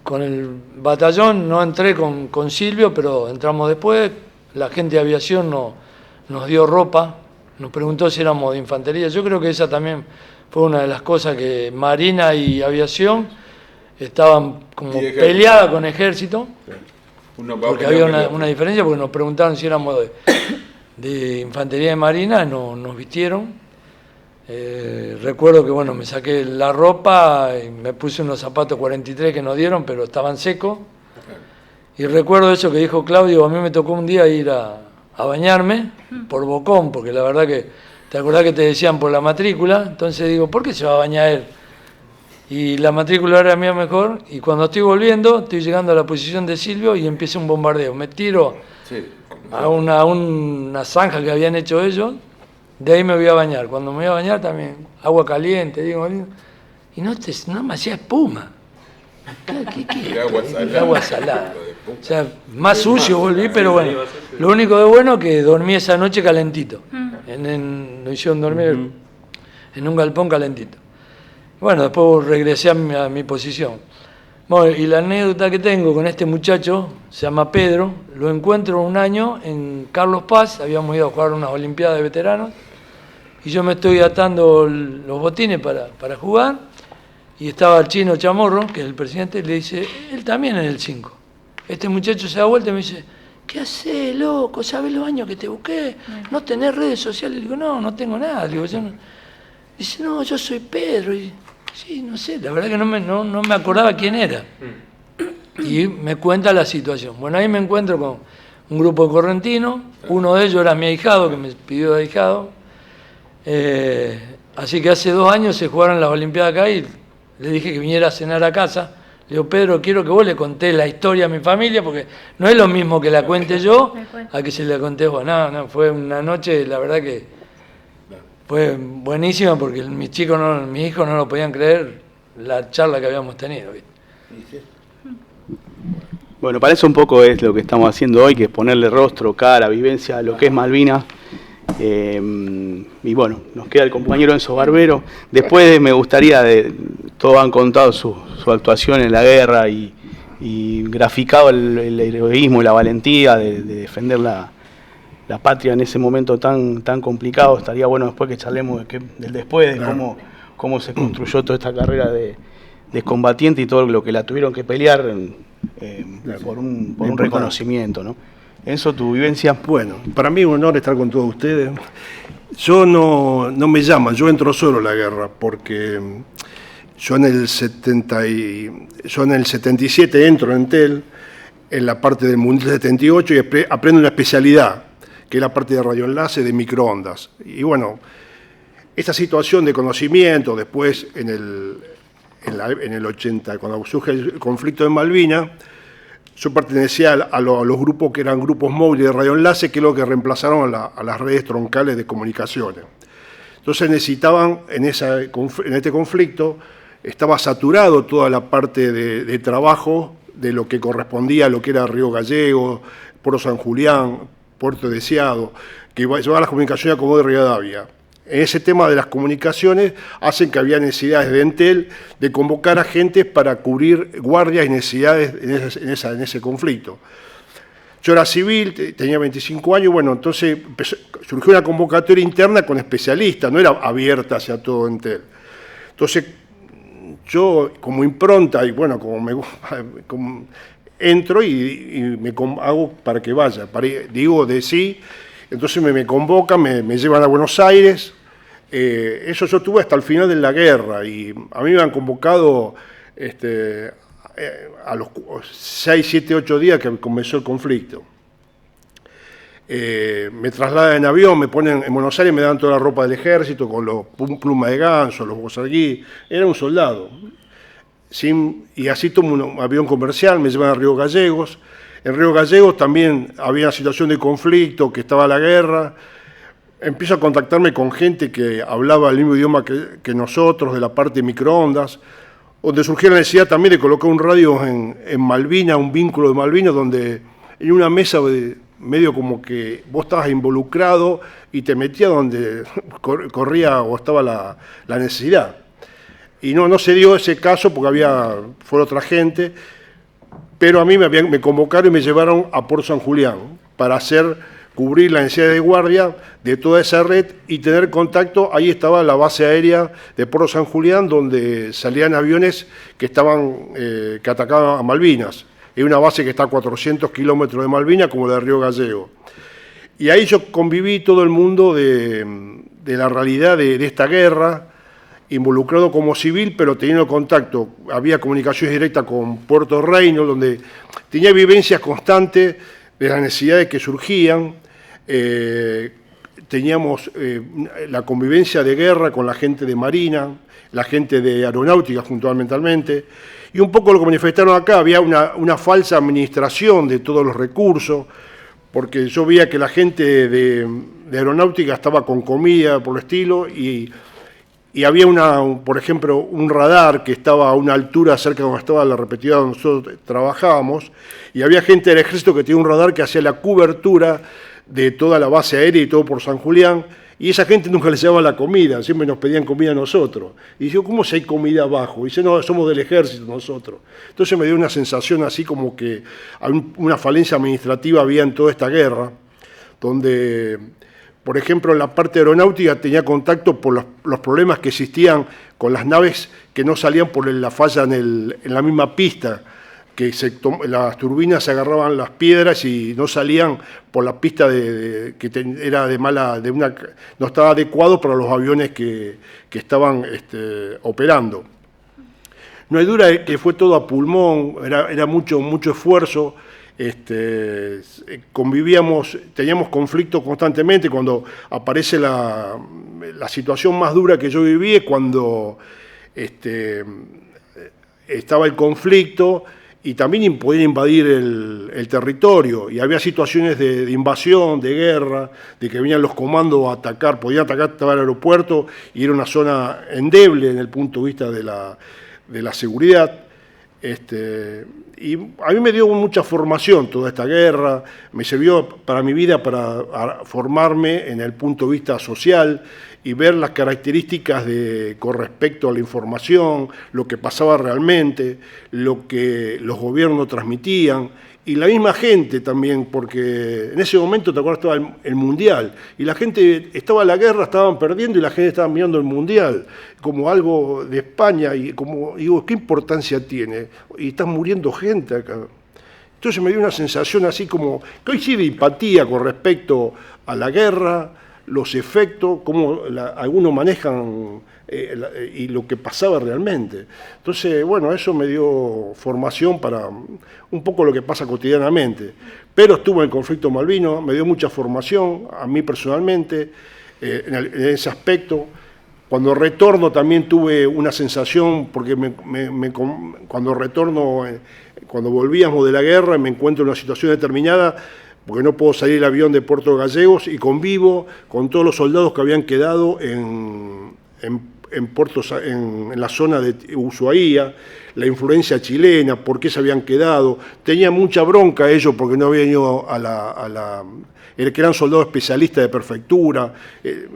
con el batallón, no entré con Silvio, pero entramos después, la gente de aviación nos dio ropa, nos preguntó si éramos de infantería, yo creo que esa también Fue una de las cosas que Marina y Aviación estaban como peleadas con Ejército, porque había una diferencia, porque nos preguntaron si éramos de Infantería de Marina, nos vistieron. Recuerdo que bueno, me saqué la ropa y me puse unos zapatos 43 que nos dieron, pero estaban secos. Y recuerdo eso que dijo Claudio, a mí me tocó un día ir a bañarme por bocón, porque la verdad que, ¿te acordás que te decían por la matrícula? Entonces digo, ¿por qué se va a bañar él? Y la matrícula era mía mejor, y cuando estoy volviendo, estoy llegando a la posición de Silvio y empieza un bombardeo. Me tiro a una zanja que habían hecho ellos, de ahí me voy a bañar. Cuando me voy a bañar también, agua caliente, digo, y no me hacía espuma. ¿Qué? Agua salada. O sea, más sucio volví, pero bueno. Lo único de bueno que dormí esa noche calentito. Lo hicieron dormir en un galpón calentito. Bueno, después regresé a mi posición. Bueno, y la anécdota que tengo con este muchacho, se llama Pedro, lo encuentro un año en Carlos Paz, habíamos ido a jugar unas Olimpiadas de veteranos, y yo me estoy atando los botines para jugar, y estaba el Chino Chamorro, que es el presidente, y le dice, él también es el 5. Este muchacho se da vuelta y me dice, ¿qué haces, loco? ¿Sabes los años que te busqué? ¿No tenés redes sociales? Le digo, no tengo nada. Le digo, yo no. Dice, no, yo soy Pedro. Y sí, no sé, la verdad que no me acordaba quién era. Y me cuenta la situación. Bueno, ahí me encuentro con un grupo de correntinos, uno de ellos era mi ahijado, que me pidió de ahijado. Así que hace 2 años se jugaron las Olimpiadas acá y le dije que viniera a cenar a casa. Le digo, Pedro, quiero que vos le contés la historia a mi familia, porque no es lo mismo que la cuente yo a que se la conté vos. No, fue una noche, la verdad que fue buenísima, porque mis hijos no lo podían creer, la charla que habíamos tenido. ¿Viste? Bueno, para eso un poco es lo que estamos haciendo hoy, que es ponerle rostro, cara, vivencia a lo que es Malvinas. Y bueno, nos queda el compañero Enzo Barbero. Después me gustaría, todos han contado su actuación en la guerra y graficado el heroísmo y la valentía de defender la patria en ese momento tan complicado. Estaría bueno después que charlemos del después, de cómo se construyó toda esta carrera de combatiente y todo lo que la tuvieron que pelear por un reconocimiento, ¿no? Enzo, tu vivencia. Bueno, para mí es un honor estar con todos ustedes. Yo no me llaman, yo entro solo a la guerra, porque yo en el 77 entro en TEL, en la parte del Mundial 78, y aprendo una especialidad, que es la parte de radioenlace de microondas. Y bueno, esta situación de conocimiento, después en el 80, cuando surge el conflicto de Malvinas, yo pertenecía a los grupos que eran grupos móviles de radioenlace, que es lo que reemplazaron a las redes troncales de comunicaciones. Entonces necesitaban, en este conflicto, estaba saturado toda la parte de trabajo de lo que correspondía a lo que era Río Gallegos, Puerto San Julián, Puerto Deseado, que llevaba las comunicaciones a Comodoro de Rivadavia. En ese tema de las comunicaciones hacen que había necesidades de Entel de convocar a gente para cubrir guardias y necesidades en ese conflicto. Yo era civil, tenía 25 años, bueno, entonces surgió una convocatoria interna con especialistas, no era abierta hacia todo Entel. Entonces yo como impronta, y bueno, entro y me hago para que vaya, digo de sí. Entonces me convocan, me llevan a Buenos Aires. Eso yo tuve hasta el final de la guerra, y a mí me han convocado a los 6, 7, 8 días que comenzó el conflicto. Me trasladan en avión, me ponen en Buenos Aires, me dan toda la ropa del ejército con los plumas de ganso, los bozarguí. Era un soldado. Y así tomo un avión comercial, me llevan a Río Gallegos. En Río Gallegos también había una situación de conflicto, que estaba la guerra. Empiezo a contactarme con gente que hablaba el mismo idioma que nosotros, de la parte de microondas, donde surgió la necesidad también de colocar un radio en Malvinas, un vínculo de Malvinas, donde en una mesa medio como que vos estabas involucrado y te metías donde corría o estaba la necesidad. Y no se dio ese caso porque fue otra gente. Pero a mí me convocaron y me llevaron a Puerto San Julián para hacer cubrir la necesidad de guardia de toda esa red y tener contacto. Ahí estaba la base aérea de Puerto San Julián, donde salían aviones que atacaban a Malvinas. Es una base que está a 400 kilómetros de Malvinas, como la de Río Gallego. Y ahí yo conviví todo el mundo de la realidad de esta guerra, involucrado como civil, pero teniendo contacto. Había comunicaciones directas con Puerto Reino, donde tenía vivencias constantes de las necesidades que surgían. Teníamos la convivencia de guerra con la gente de Marina, la gente de Aeronáutica fundamentalmente, y un poco lo que manifestaron acá, había una falsa administración de todos los recursos, porque yo veía que la gente de Aeronáutica estaba con comida por el estilo, y había por ejemplo, un radar que estaba a una altura cerca de donde estaba la repetidora donde nosotros trabajábamos, y había gente del ejército que tenía un radar que hacía la cobertura de toda la base aérea y todo por San Julián, y esa gente nunca les llevaba la comida, siempre nos pedían comida a nosotros. Y yo, ¿cómo si hay comida abajo? Y dice, no, somos del ejército nosotros. Entonces me dio una sensación así como que una falencia administrativa había en toda esta guerra, donde, por ejemplo, en la parte aeronáutica tenía contacto por los problemas que existían con las naves que no salían por la falla en la misma pista, que las turbinas se agarraban las piedras y no salían por la pista no estaba adecuado para los aviones que estaban operando. No hay duda que fue todo a pulmón, era mucho esfuerzo. Convivíamos, teníamos conflictos constantemente. Cuando aparece la situación más dura que yo viví es cuando estaba el conflicto y también podían invadir el territorio, y había situaciones de invasión, de guerra, de que venían los comandos a atacar, podían atacar hasta el aeropuerto, y era una zona endeble en el punto de vista de la seguridad. Y a mí me dio mucha formación toda esta guerra, me sirvió para mi vida para formarme en el punto de vista social y ver las características con respecto a la información, lo que pasaba realmente, lo que los gobiernos transmitían, y la misma gente también, porque en ese momento, ¿te acuerdas? Estaba el Mundial, y la gente estaba en la guerra, estaban perdiendo, y la gente estaba mirando el Mundial como algo de España, y como digo, ¿qué importancia tiene? Y está muriendo gente acá. Entonces me dio una sensación así como, que hoy sí de empatía con respecto a la guerra, los efectos, cómo algunos manejan y lo que pasaba realmente. Entonces, bueno, eso me dio formación para un poco lo que pasa cotidianamente. Pero estuve en el conflicto malvino, me dio mucha formación a mí personalmente en ese aspecto. Cuando retorno también tuve una sensación, porque cuando volvíamos de la guerra me encuentro en una situación determinada, porque no puedo salir el avión de Puerto Gallegos, y convivo con todos los soldados que habían quedado en la zona de Ushuaia, la influencia chilena, por qué se habían quedado. Tenía mucha bronca ellos porque no habían ido que eran soldados especialistas de prefectura,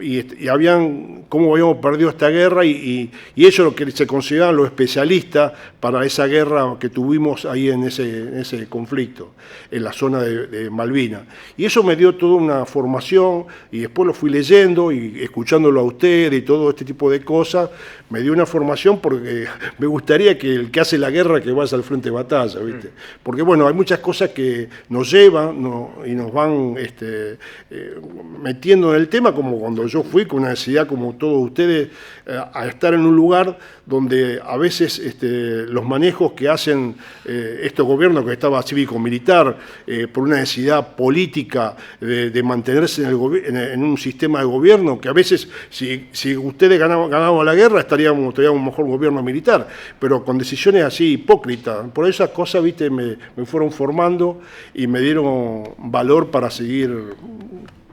y habían, cómo habíamos perdido esta guerra, y ellos lo que se consideraban los especialistas para esa guerra que tuvimos ahí en ese conflicto, en la zona de Malvinas. Y eso me dio toda una formación, y después lo fui leyendo y escuchándolo a usted y todo este tipo de cosas, me dio una formación, porque me gustaría que el que hace la guerra que vaya al frente de batalla, ¿viste? Porque bueno, hay muchas cosas que nos llevan y nos van metiendo en el tema, como cuando yo fui con una necesidad, como todos ustedes, a estar en un lugar donde a veces los manejos que hacen estos gobiernos, que estaba cívico-militar, por una necesidad política de mantenerse en un sistema de gobierno, que a veces, si ustedes ganaban la guerra, teníamos un mejor gobierno militar, pero con decisiones así hipócritas. Por esas cosas, ¿viste? Me fueron formando y me dieron valor para seguir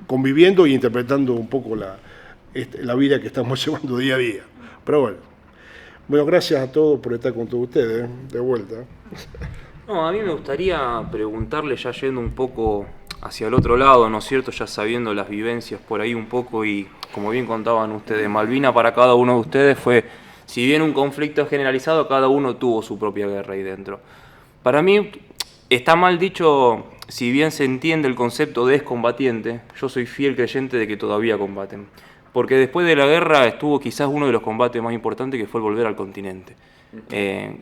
conviviendo y interpretando un poco la vida que estamos llevando día a día. Pero bueno, gracias a todos por estar con todos ustedes, de vuelta. No, a mí me gustaría preguntarle, ya yendo un poco hacia el otro lado, ¿no es cierto? Ya sabiendo las vivencias por ahí un poco, y como bien contaban ustedes, Malvinas para cada uno de ustedes fue, si bien un conflicto generalizado, cada uno tuvo su propia guerra ahí dentro. Para mí está mal dicho si bien se entiende el concepto de excombatiente, yo soy fiel creyente de que todavía combaten. Porque después de la guerra estuvo quizás uno de los combates más importantes, que fue el volver al continente.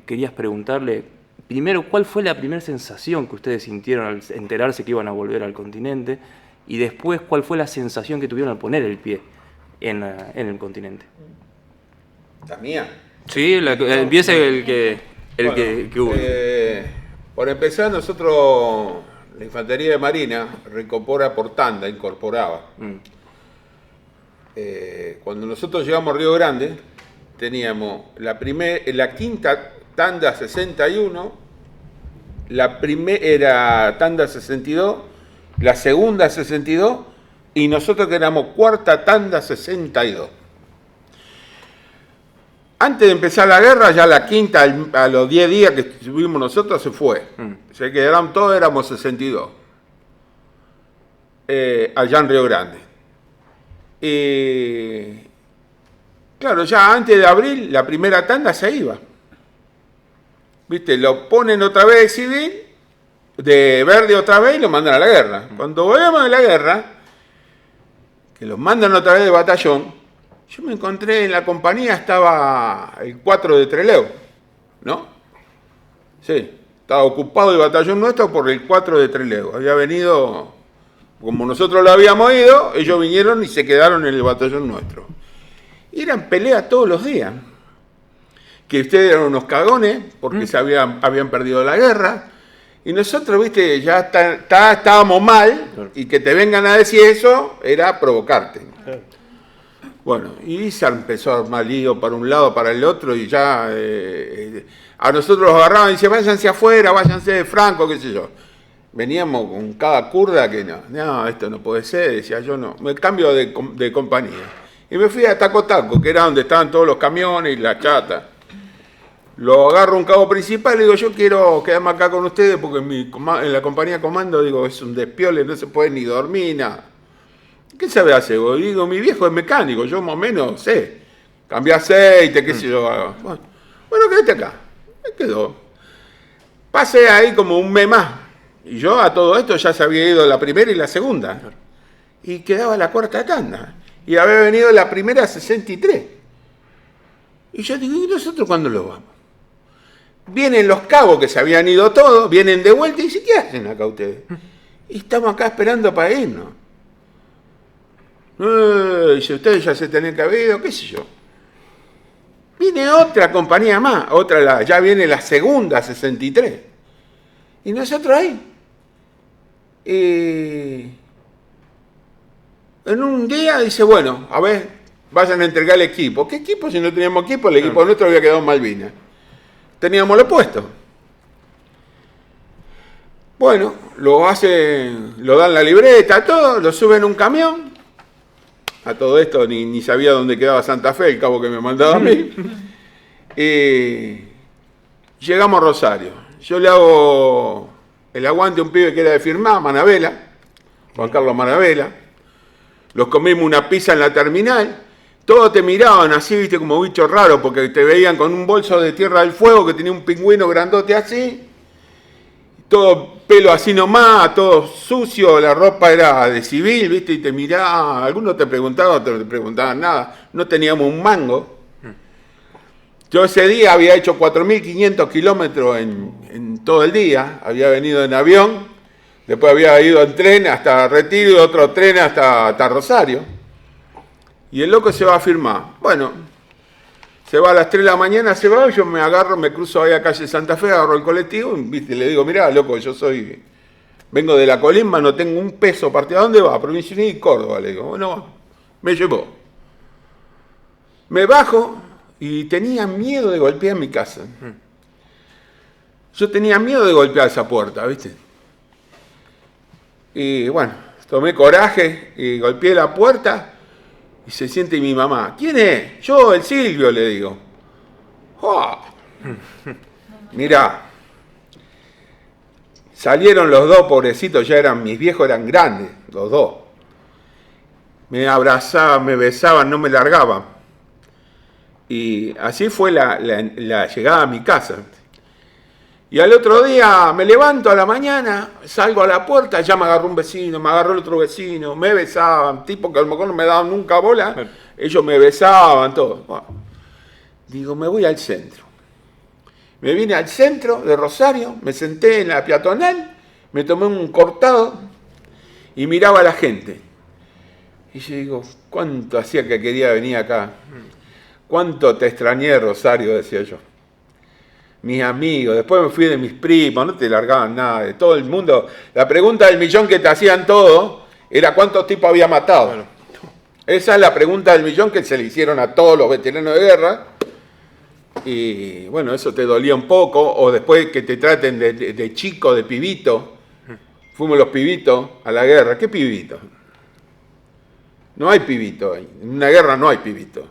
Querías preguntarle, primero, ¿cuál fue la primera sensación que ustedes sintieron al enterarse que iban a volver al continente? Y después, ¿cuál fue la sensación que tuvieron al poner el pie en el continente? ¿La mía? Sí, empieza el que hubo. Por empezar, nosotros, la Infantería de Marina, reincorpora por tanda, incorporaba. Cuando nosotros llegamos a Río Grande, teníamos la quinta tanda 61, la primera tanda 62, la segunda 62, y nosotros que éramos cuarta tanda 62. Antes de empezar la guerra, ya la quinta, a los 10 días que estuvimos nosotros, se fue. Se quedaron todos, éramos 62. Allá en Río Grande. Claro, ya antes de abril, la primera tanda se iba. ¿Viste? Lo ponen otra vez de civil, de verde otra vez, y lo mandan a la guerra. Cuando volvemos de la guerra, que los mandan otra vez de batallón, yo me encontré en la compañía, estaba el 4 de Trelew, ¿no? Sí, estaba ocupado el batallón nuestro por el 4 de Trelew. Había venido, como nosotros lo habíamos ido, ellos vinieron y se quedaron en el batallón nuestro. Y eran peleas todos los días. Que ustedes eran unos cagones porque habían perdido la guerra. Y nosotros, viste, ya estábamos mal, y que te vengan a decir eso era provocarte. Bueno, y se empezó a armar lío para un lado, para el otro, y ya a nosotros los agarraban y decían, váyanse afuera, váyanse de Franco, qué sé yo. Veníamos con cada curda que no, esto no puede ser, decía yo, no, me cambio de compañía. Y me fui a Taco Taco, que era donde estaban todos los camiones y la chata. Lo agarro un cabo principal y digo, yo quiero quedarme acá con ustedes porque en la compañía comando, digo, es un despiole, no se puede ni dormir, nada. ¿Qué sabe hacer? Y digo, mi viejo es mecánico, yo más o menos sé. Cambié aceite, qué sé yo. Bueno, quédate acá. Me quedó. Pasé ahí como un mes más. Y yo a todo esto ya se había ido la primera y la segunda. Y quedaba la cuarta tanda. Y había venido la primera 63. Y yo digo, ¿y nosotros cuándo lo vamos? Vienen los cabos que se habían ido todos, vienen de vuelta y dicen, ¿qué hacen acá ustedes? Y estamos acá esperando para irnos. Dice, ustedes ya se tenían que haber ido, qué sé yo. Viene otra compañía más, ya viene la segunda 63. Y nosotros ahí. En un día dice, bueno, a ver, vayan a entregar el equipo. ¿Qué equipo? Si no teníamos equipo, el equipo nuestro había quedado en Malvinas. Teníamos lo puesto. Bueno, lo dan la libreta, todo, lo suben a un camión. A todo esto ni sabía dónde quedaba Santa Fe, el cabo que me mandaba a mí. Llegamos a Rosario. Yo le hago el aguante a un pibe que era de Firmá, Manabela, Juan Carlos Manabela. Los comimos una pizza en la terminal. Todos te miraban así, viste, como bicho raro, porque te veían con un bolso de Tierra del Fuego que tenía un pingüino grandote así. Todo pelo así nomás, todo sucio, la ropa era de civil, viste, y te miraban. Algunos te preguntaban, otros te preguntaban nada. No teníamos un mango. Yo ese día había hecho 4.500 kilómetros en todo el día. Había venido en avión, después había ido en tren hasta Retiro y otro tren hasta Rosario. Y el loco se va a firmar. Bueno, se va a las 3 de la mañana, se va, yo me agarro, me cruzo ahí a calle Santa Fe, agarro el colectivo, ¿viste? Le digo, mirá, loco, vengo de la Colimba, no tengo un peso partido. ¿A dónde va? Provincia Unida y Córdoba, le digo. Bueno, me llevó. Me bajo y tenía miedo de golpear mi casa. Yo tenía miedo de golpear esa puerta, ¿viste? Y bueno, tomé coraje y golpeé la puerta. Y se siente mi mamá. ¿Quién es? Yo, el Silvio, le digo. ¡Oh! Mirá. Salieron los dos, pobrecitos, mis viejos eran grandes, los dos. Me abrazaban, me besaban, no me largaban. Y así fue la llegada a mi casa. Y al otro día me levanto a la mañana, salgo a la puerta, ya me agarró un vecino, me agarró el otro vecino, me besaban, tipo que a lo mejor no me daban nunca bola, ellos me besaban, todo. Bueno, digo, me voy al centro. Me vine al centro de Rosario, me senté en la peatonal, me tomé un cortado y miraba a la gente. Y yo digo, ¿cuánto hacía que quería venir acá? ¿Cuánto te extrañé, Rosario?, decía yo. Mis amigos, después me fui de mis primos, no te largaban nada, de todo el mundo. La pregunta del millón que te hacían todo era ¿cuántos tipos había matado? Bueno, esa es la pregunta del millón que se le hicieron a todos los veteranos de guerra. Y bueno, eso te dolía un poco, o después que te traten de chico, de pibito. Fuimos los pibitos a la guerra. ¿Qué pibito? No hay pibito ahí. En una guerra no hay pibito.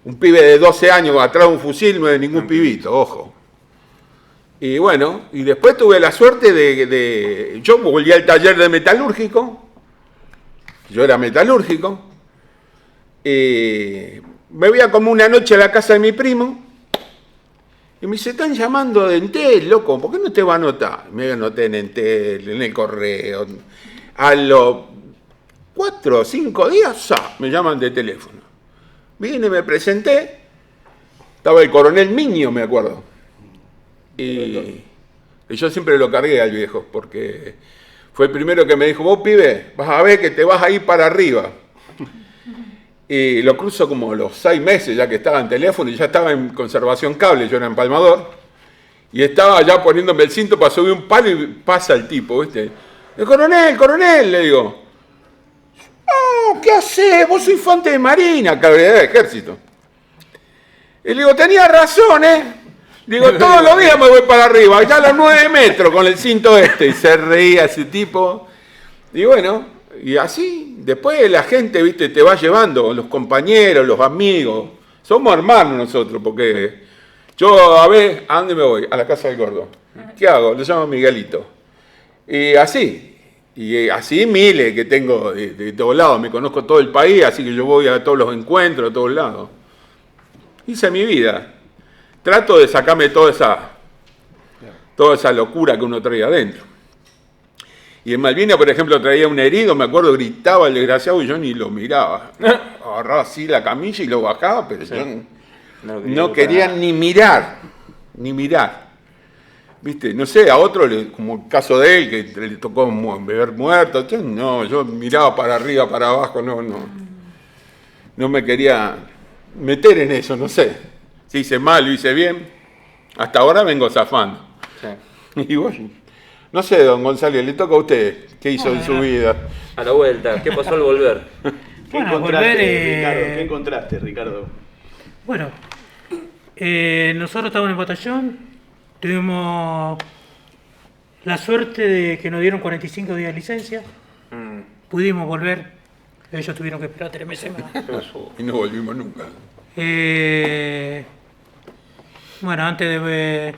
Un pibe de 12 años atrás de un fusil no es ningún pibito, ojo. Y bueno, y después tuve la suerte yo volví al taller de metalúrgico. Yo era metalúrgico. Me voy a comer una noche a la casa de mi primo. Y me dice, están llamando de Entel, loco, ¿por qué no te va a anotar? Me anoté en Entel, en el correo. A los 4 o 5 días, me llaman de teléfono. Vine, me presenté. Estaba el coronel Miño, me acuerdo. Y yo siempre lo cargué al viejo, porque fue el primero que me dijo, vos, pibe, vas a ver que te vas a ir para arriba. Y lo cruzo como los 6 meses, ya que estaba en teléfono y ya estaba en conservación cable, yo era empalmador. Y estaba ya poniéndome el cinto para subir un palo y pasa el tipo, ¿viste? El coronel, le digo. Oh, ¿qué haces? Vos sos infante de marina, cabrera de ejército. Y le digo, tenía razón, ¿eh? Digo, todos los días me voy para arriba, ya a los 9 metros con el cinto este. Y se reía ese tipo. Y bueno... Y así, después la gente, viste, te va llevando, los compañeros, los amigos. Somos hermanos nosotros, porque yo, a ver, ¿a dónde me voy? A la casa del gordo. ¿Qué hago? Lo llamo Miguelito. Y así miles que tengo de todos lados. Me conozco todo el país, así que yo voy a todos los encuentros, a todos lados. Hice mi vida. Trato de sacarme toda esa locura que uno trae adentro. Y en Malvinas, por ejemplo, traía un herido, me acuerdo, gritaba el desgraciado y yo ni lo miraba. Agarraba así la camilla y lo bajaba, pero sí. Yo no quería ni mirar. ¿Viste? No sé, a otro, como el caso de él, que le tocó beber muerto, yo miraba para arriba, para abajo, no me quería meter en eso, no sé. Si hice mal o hice bien, hasta ahora vengo zafando. Sí. Y bueno, no sé, don González, le toca a usted. ¿Qué hizo en su vida? A la vuelta, ¿qué pasó al volver? ¿Qué encontraste, Ricardo? Bueno, nosotros estábamos en el batallón, tuvimos la suerte de que nos dieron 45 días de licencia, pudimos volver, ellos tuvieron que esperar 3 meses más. Y no volvimos nunca. Bueno, antes de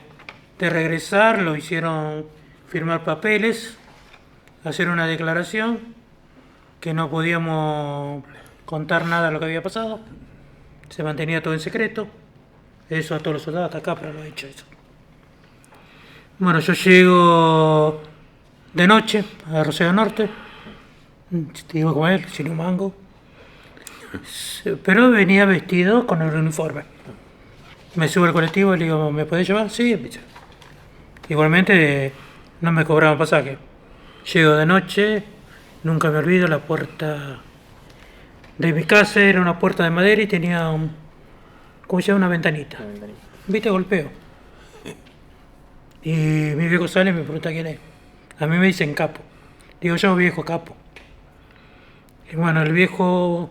regresar lo hicieron firmar papeles, hacer una declaración, que no podíamos contar nada de lo que había pasado, se mantenía todo en secreto, eso a todos los soldados, hasta acá, pero lo he hecho eso. Bueno, yo llego de noche a Rosario Norte, iba con él, sin un mango, pero venía vestido con el uniforme. Me subo al colectivo y le digo, ¿me podés llevar? Sí, igualmente no me cobraban pasaje. Llego de noche, nunca me olvido, la puerta de mi casa era una puerta de madera y tenía una ventanita. ¿Viste? Golpeo. Y mi viejo sale y me pregunta quién es. A mí me dicen Capo. Digo, yo viejo Capo. Y bueno, el viejo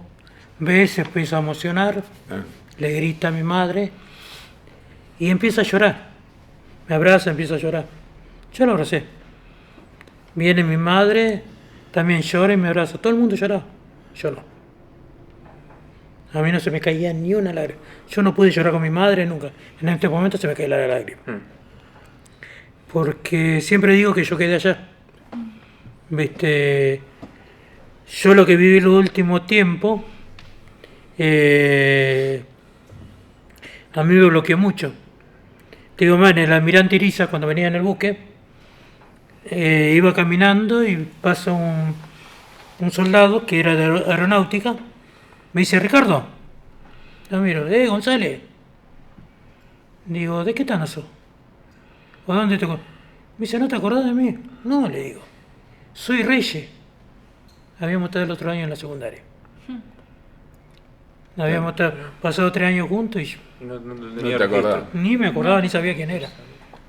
ve, se empieza a emocionar, le grita a mi madre y empieza a llorar. Me abraza, empieza a llorar. Yo lo abracé. Viene mi madre, también llora y me abraza. Todo el mundo lloraba. Yo no. A mí no se me caía ni una lágrima. Yo no pude llorar con mi madre nunca. En este momento se me cae la lágrima. Porque siempre digo que yo quedé allá. ¿Viste? Yo lo que viví el último tiempo, a mí me bloqueó mucho. te digo más, en el Almirante Irizar, cuando venía en el buque, iba caminando y pasa un soldado que era de aeronáutica, me dice, Ricardo, yo miro, González, digo, ¿de qué tan sos? ¿O dónde te acordás? Me dice, ¿no te acordás de mí? No, le digo, soy Reyes. Habíamos estado el otro año en la secundaria. Habíamos pasado 3 años juntos y No te acordás. ni me acordaba ni sabía quién era.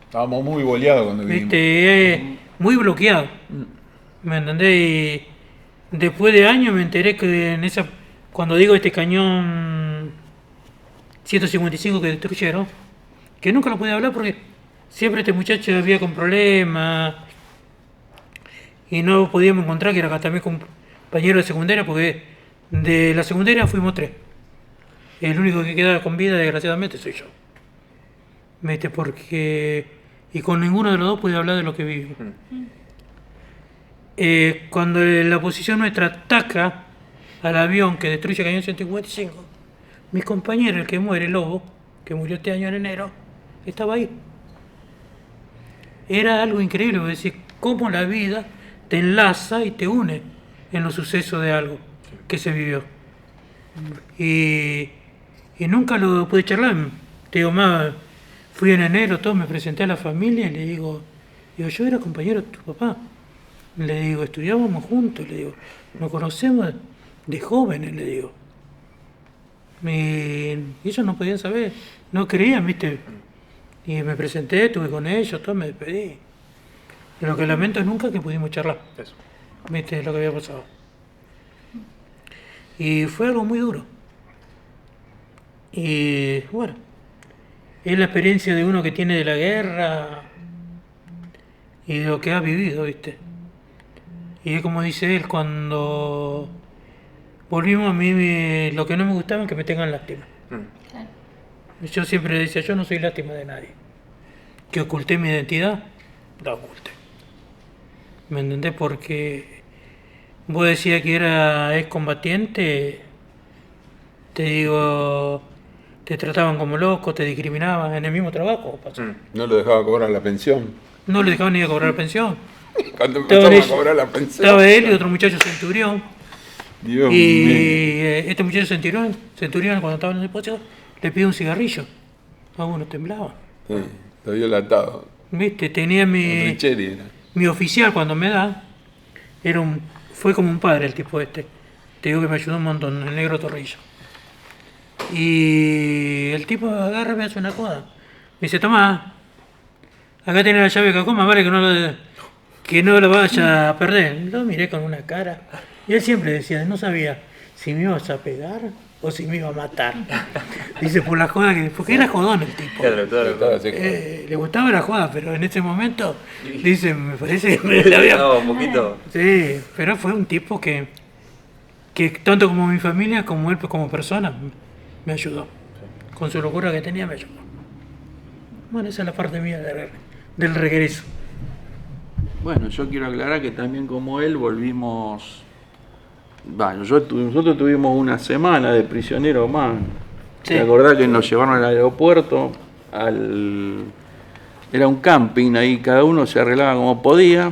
Estábamos muy boleados cuando vinimos. Muy bloqueado. ¿Me entendés? Y después de años me enteré que cuando digo este cañón 155 que destruyeron, que nunca lo podía hablar porque siempre este muchacho había con problemas y no podíamos encontrar que era también compañero de secundaria, porque de la secundaria fuimos 3. El único que quedaba con vida, desgraciadamente, soy yo. Y con ninguno de los dos pude hablar de lo que vivimos. Cuando la posición nuestra ataca al avión que destruye el cañón 155, mi compañero, el que muere, el Lobo, que murió este año en enero, estaba ahí. Era algo increíble, es decir, cómo la vida te enlaza y te une en los sucesos de algo que se vivió. Y nunca lo pude charlar. Te digo, más, fui en enero, todo, me presenté a la familia y le digo, yo era compañero de tu papá. Le digo, estudiábamos juntos, le digo, nos conocemos de jóvenes, le digo. Y ellos no podían saber, no creían, ¿viste? Y me presenté, estuve con ellos, todo, me despedí. Y lo que lamento es nunca que pudimos charlar. Eso. ¿Viste lo que había pasado? Y fue algo muy duro. Y bueno, es la experiencia de uno que tiene de la guerra y de lo que ha vivido, ¿viste? Y es como dice él, cuando volvimos a mí lo que no me gustaba es que me tengan lástima. Yo siempre decía, yo no soy lástima de nadie. Que oculté mi identidad, la oculté. ¿Me entendés? Porque vos decías que era excombatiente, te digo, te trataban como loco, te discriminaban en el mismo trabajo. Pasó. No lo dejaba cobrar la pensión. No le dejaban ni de cobrar pensión. Cuando empezaba a cobrar la pensión. Estaba él y otro muchacho centurión. Dios Y mío. este muchacho centurión, cuando estaba en el depósito, le pidió un cigarrillo. A uno temblaba. Sí, lo había latado. ¿Viste? Tenía mi oficial cuando me da, fue como un padre el tipo este. Te digo que me ayudó un montón, el negro Torrillo. Y el tipo agarra y me hace una coda. Me dice, tomá, acá tenés la llave de Cacoma, vale que no la vaya a perder. Lo miré con una cara. Y él siempre decía, no sabía si me ibas a pegar o si me iba a matar. Dice, por la joda porque era jodón el tipo. Le gustaba la joda, pero en ese momento, dice, me parece que me la había... No, un poquito. Sí, pero fue un tipo que tanto como mi familia, como él como persona, me ayudó. Con su locura que tenía, me ayudó. Bueno, esa es la parte mía del regreso. Bueno, yo quiero aclarar que también como él volvimos... nosotros tuvimos una semana de prisionero más. Sí. ¿Te acordás que nos llevaron al aeropuerto? Era un camping, ahí cada uno se arreglaba como podía.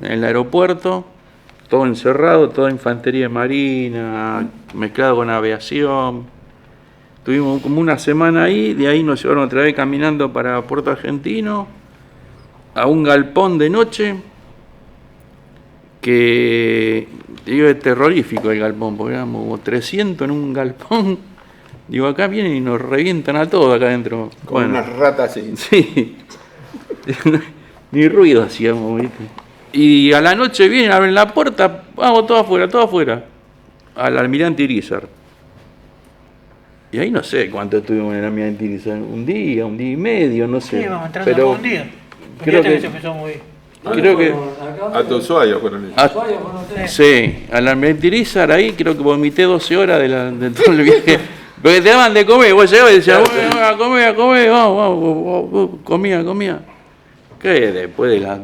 En el aeropuerto, todo encerrado, toda infantería marina, mezclado con aviación. Tuvimos como una semana ahí, de ahí nos llevaron otra vez caminando para Puerto Argentino, a un galpón de noche, que digo, es terrorífico el galpón, porque éramos como 300 en un galpón. Digo, acá vienen y nos revientan a todos acá adentro. Con unas ratas así. Sí. Ni ruido hacíamos, ¿viste? Y a la noche vienen, abren la puerta, vamos, todo afuera. Al Almirante Irizar. Y ahí no sé cuánto estuvimos en el Almirante Irizar. Un día y medio, no sé. Sí, vamos entrando pero un día. creo que se empezó a mover. creo que A tu Ushuaia fueron ellos. sí, al Almirante Irizar ahí creo que vomité 12 horas de todo el viaje. Porque te daban de comer, vos llegabas y decías, a comer, vamos, comía. Que después de las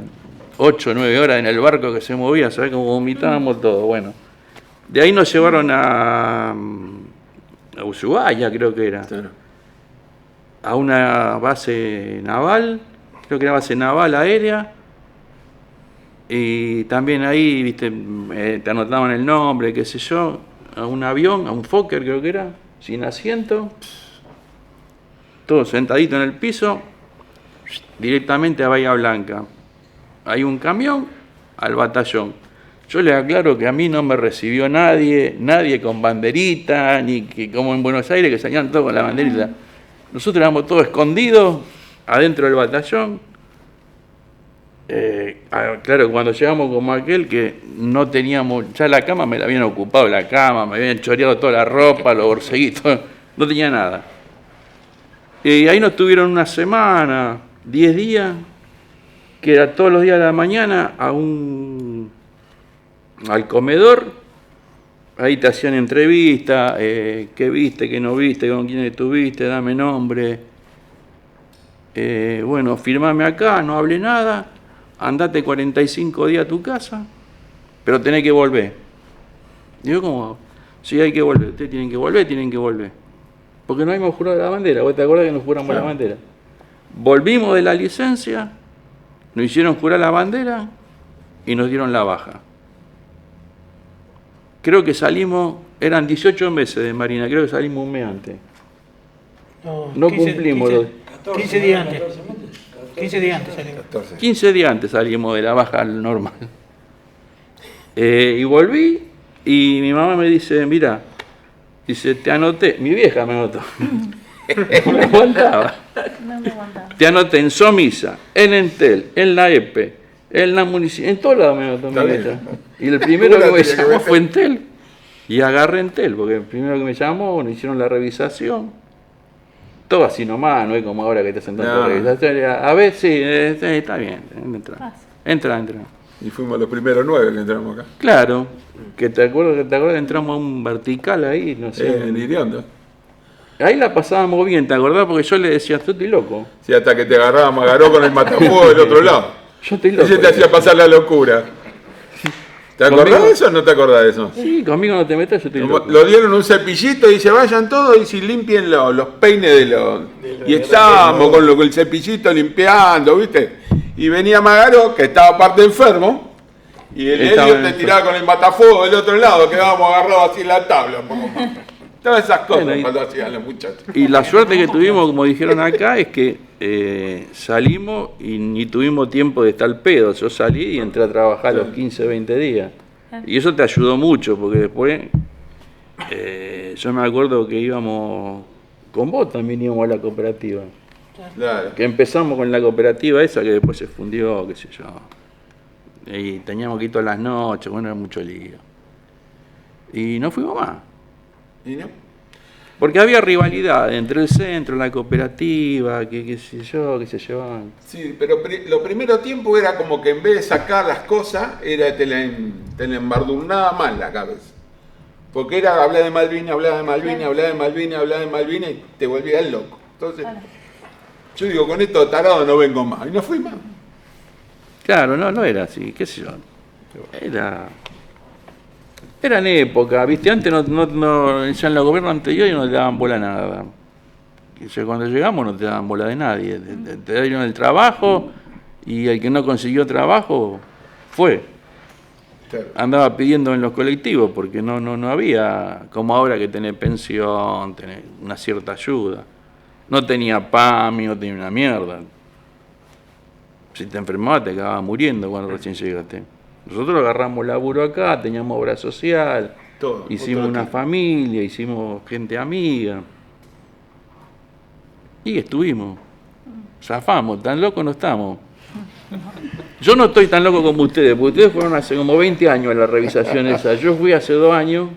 8 o 9 horas en el barco que se movía, ¿sabés cómo vomitábamos todo? Bueno, de ahí nos llevaron a Ushuaia, creo que era. Claro. a una base naval, creo que era base naval aérea, y también ahí, viste, te anotaban el nombre, qué sé yo, a un avión, a un Fokker creo que era, sin asiento, todo sentadito en el piso, directamente a Bahía Blanca. Hay un camión al batallón. Yo les aclaro que a mí no me recibió nadie con banderita, ni que como en Buenos Aires que salían todos con la banderita. Nosotros éramos todos escondidos adentro del batallón. Claro, cuando llegamos como aquel que no teníamos, ya la cama me la habían ocupado, la cama, me habían choreado toda la ropa, los borseguitos, no tenía nada. Y ahí nos tuvieron una semana, 10 días, que era todos los días de la mañana al comedor, ahí te hacían entrevistas, qué viste, qué no viste, con quién estuviste, dame nombre, bueno, firmame acá, no hable nada, andate 45 días a tu casa, pero tenés que volver. Digo, ¿cómo? Sí, hay que volver, ustedes tienen que volver, porque no hemos jurado la bandera, ¿vos te acordás que nos juramos la bandera? Volvimos de la licencia, nos hicieron jurar la bandera y nos dieron la baja. Creo que salimos, eran 18 meses de Marina, creo que salimos un mes antes. No 15, cumplimos 15 días antes. 15 días antes salimos. 15 días antes salimos de la baja normal. Y volví y mi mamá me dice, mira, dice, te anoté, mi vieja me anotó. No me aguantaba. Te anoté en Somisa, en Entel, en la EPE, en la municipalidad, en todos lados me anotó mi vieja. Y el primero que me llamó fue Entel. Y agarré Entel, porque el primero que me llamó, nos hicieron la revisación. Todo así nomás, no es como ahora que te hacen tanta revisación. A ver, sí, está bien, entra. Y fuimos los primeros 9 que entramos acá. Claro, que te acuerdas que entramos a un vertical ahí, no sé. En Iriondo. Ahí la pasábamos bien, ¿te acordás? Porque yo le decía, yo estoy loco. Sí, hasta que te agarró con el matafuego del otro lado. Yo estoy loco. Ese te hacía pasar la locura. ¿Te acordás de eso o no te acordás de eso? Sí, conmigo no te metas, yo estoy loco. Lo dieron un cepillito y se vayan todos y si limpien los peines de los... Y estábamos con el cepillito limpiando, ¿viste? Y venía Magaró, que estaba aparte enfermo, y el Helio te tiraba con el matafuego del otro lado, quedábamos agarrados así en la tabla. Todas esas cosas cuando hacían los muchachos. Y la suerte que tuvimos, como dijeron acá, es que salimos y ni tuvimos tiempo de estar al pedo. Yo salí y entré a trabajar a los 15, 20 días. Y eso te ayudó mucho, porque después, yo me acuerdo que íbamos, con vos también íbamos a la cooperativa. Claro. Que empezamos con la cooperativa esa, que después se fundió, qué sé yo. Y teníamos que ir todas las noches, bueno, era mucho lío. Y no fuimos más. ¿Y no? Porque había rivalidad entre el centro, la cooperativa, qué sé yo, que se llevaban. Sí, pero lo primero tiempo era como que en vez de sacar las cosas, era te la embardurnaba mal la cabeza. Porque era hablar de Malvinas, y te volvías loco. Entonces, yo digo, con esto tarado no vengo más. Y no fui más. Claro, no era así, qué sé yo. Eran épocas, ¿viste? Antes ya en los gobiernos anteriores no te daban bola a nada. Cuando llegamos no te daban bola de nadie. Te dieron el trabajo y el que no consiguió trabajo fue. Andaba pidiendo en los colectivos porque no había, como ahora que tenés pensión, tenés una cierta ayuda. No tenía PAMI, no tenía una mierda. Si te enfermabas te acababas muriendo cuando recién llegaste. Nosotros agarramos laburo acá, teníamos obra social, hicimos una familia, hicimos gente amiga. Y estuvimos. Zafamos, tan locos no estamos. Yo no estoy tan loco como ustedes, porque ustedes fueron hace como 20 años a la revisación esa. Yo fui hace 2 años.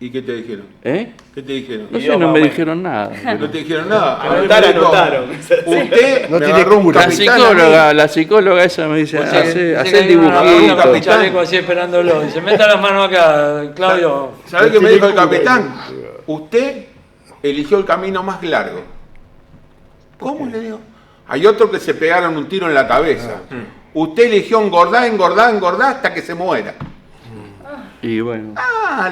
¿Y qué te dijeron? ¿Eh? ¿Qué te dijeron? No sé, no me dijeron nada. ¿No te dijeron nada? Anotaron. Usted no me tiene agarró un capitán. La psicóloga esa me dice, hace el dibujito. dibujito. Chaleco así esperándolo. Dice, meta las manos acá, Claudio. ¿Sabés qué me dijo el capitán? Usted eligió el camino más largo. ¿Cómo le digo? Hay otros que se pegaron un tiro en la cabeza. Usted eligió engordar hasta que se muera. Y bueno.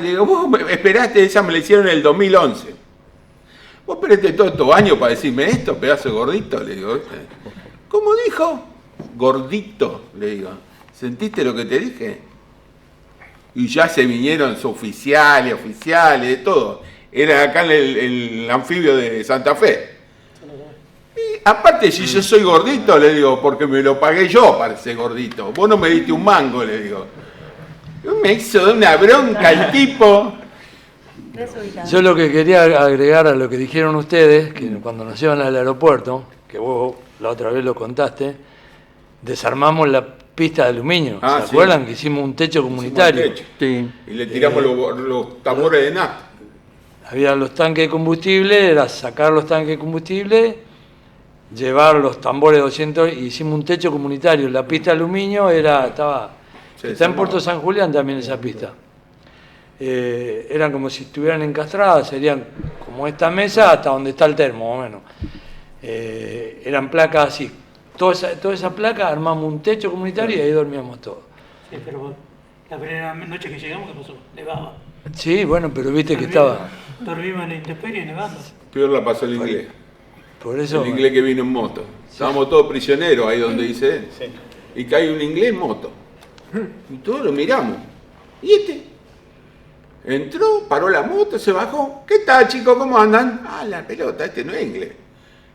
Le digo, vos esperaste, esa me la hicieron en el 2011. vos esperaste todos estos años para decirme esto, pedazo de gordito, le digo. ¿Cómo dijo? Gordito, le digo. ¿Sentiste lo que te dije? Y ya se vinieron oficiales, de todo. Era acá en el anfibio de Santa Fe. Y aparte, si yo soy gordito, le digo, porque me lo pagué yo para ser gordito. Vos no me diste un mango, le digo. Me hizo de una bronca el tipo. Yo lo que quería agregar a lo que dijeron ustedes, que cuando nos llevan al aeropuerto, que vos la otra vez lo contaste, desarmamos la pista de aluminio. ¿Se acuerdan que hicimos un techo comunitario? Sí. Y le tiramos los tambores de nafta. Había los tanques de combustible, era sacar los tanques de combustible, llevar los tambores 200 y hicimos un techo comunitario. La pista de aluminio está en Puerto San Julián también esa pista. Eran como si estuvieran encastradas, serían como esta mesa hasta donde está el termo, más o menos. Eran placas así. Toda esa placa armamos un techo comunitario y ahí dormíamos todos. Sí, pero la primera noche que llegamos, ¿qué pasó? Nevaba. Sí, bueno, pero viste que estaba... Dormimos en la intemperie nevando. Peor la pasó el inglés. Por eso... El inglés que vino en moto. Estábamos todos prisioneros ahí donde dice él. Sí. Y cae un inglés en moto. Y todos lo miramos. ¿Y este? Entró, paró la moto, se bajó. ¿Qué tal, chicos? ¿Cómo andan? Ah, la pelota, este no es inglés.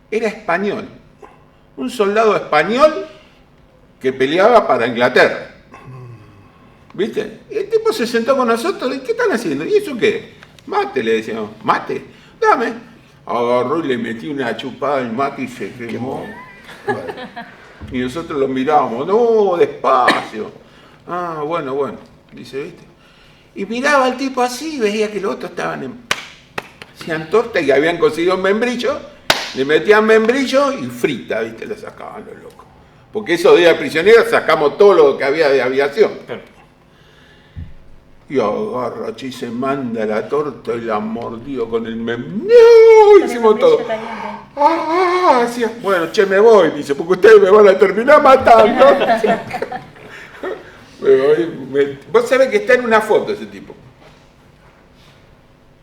Era español. Un soldado español que peleaba para Inglaterra. ¿Viste? Y el tipo se sentó con nosotros. ¿Y qué están haciendo? ¿Y eso qué? Mate, le decíamos. ¿Mate? Dame. Agarró y le metí una chupada al mate y se quemó. Y nosotros lo mirábamos. No, despacio. Ah, bueno. Dice, ¿viste? Y miraba al tipo así y veía que los otros hacían torta y habían conseguido un membrillo. Le metían membrillo y frita, ¿viste? Lo sacaban los locos. Porque esos días prisioneros sacamos todo lo que había de aviación. Y agarra, y se manda la torta y la mordió con el membrillo. ¡No! Hicimos todo. Hacía, bueno, me voy, dice, porque ustedes me van a terminar matando. Vos sabés que está en una foto ese tipo.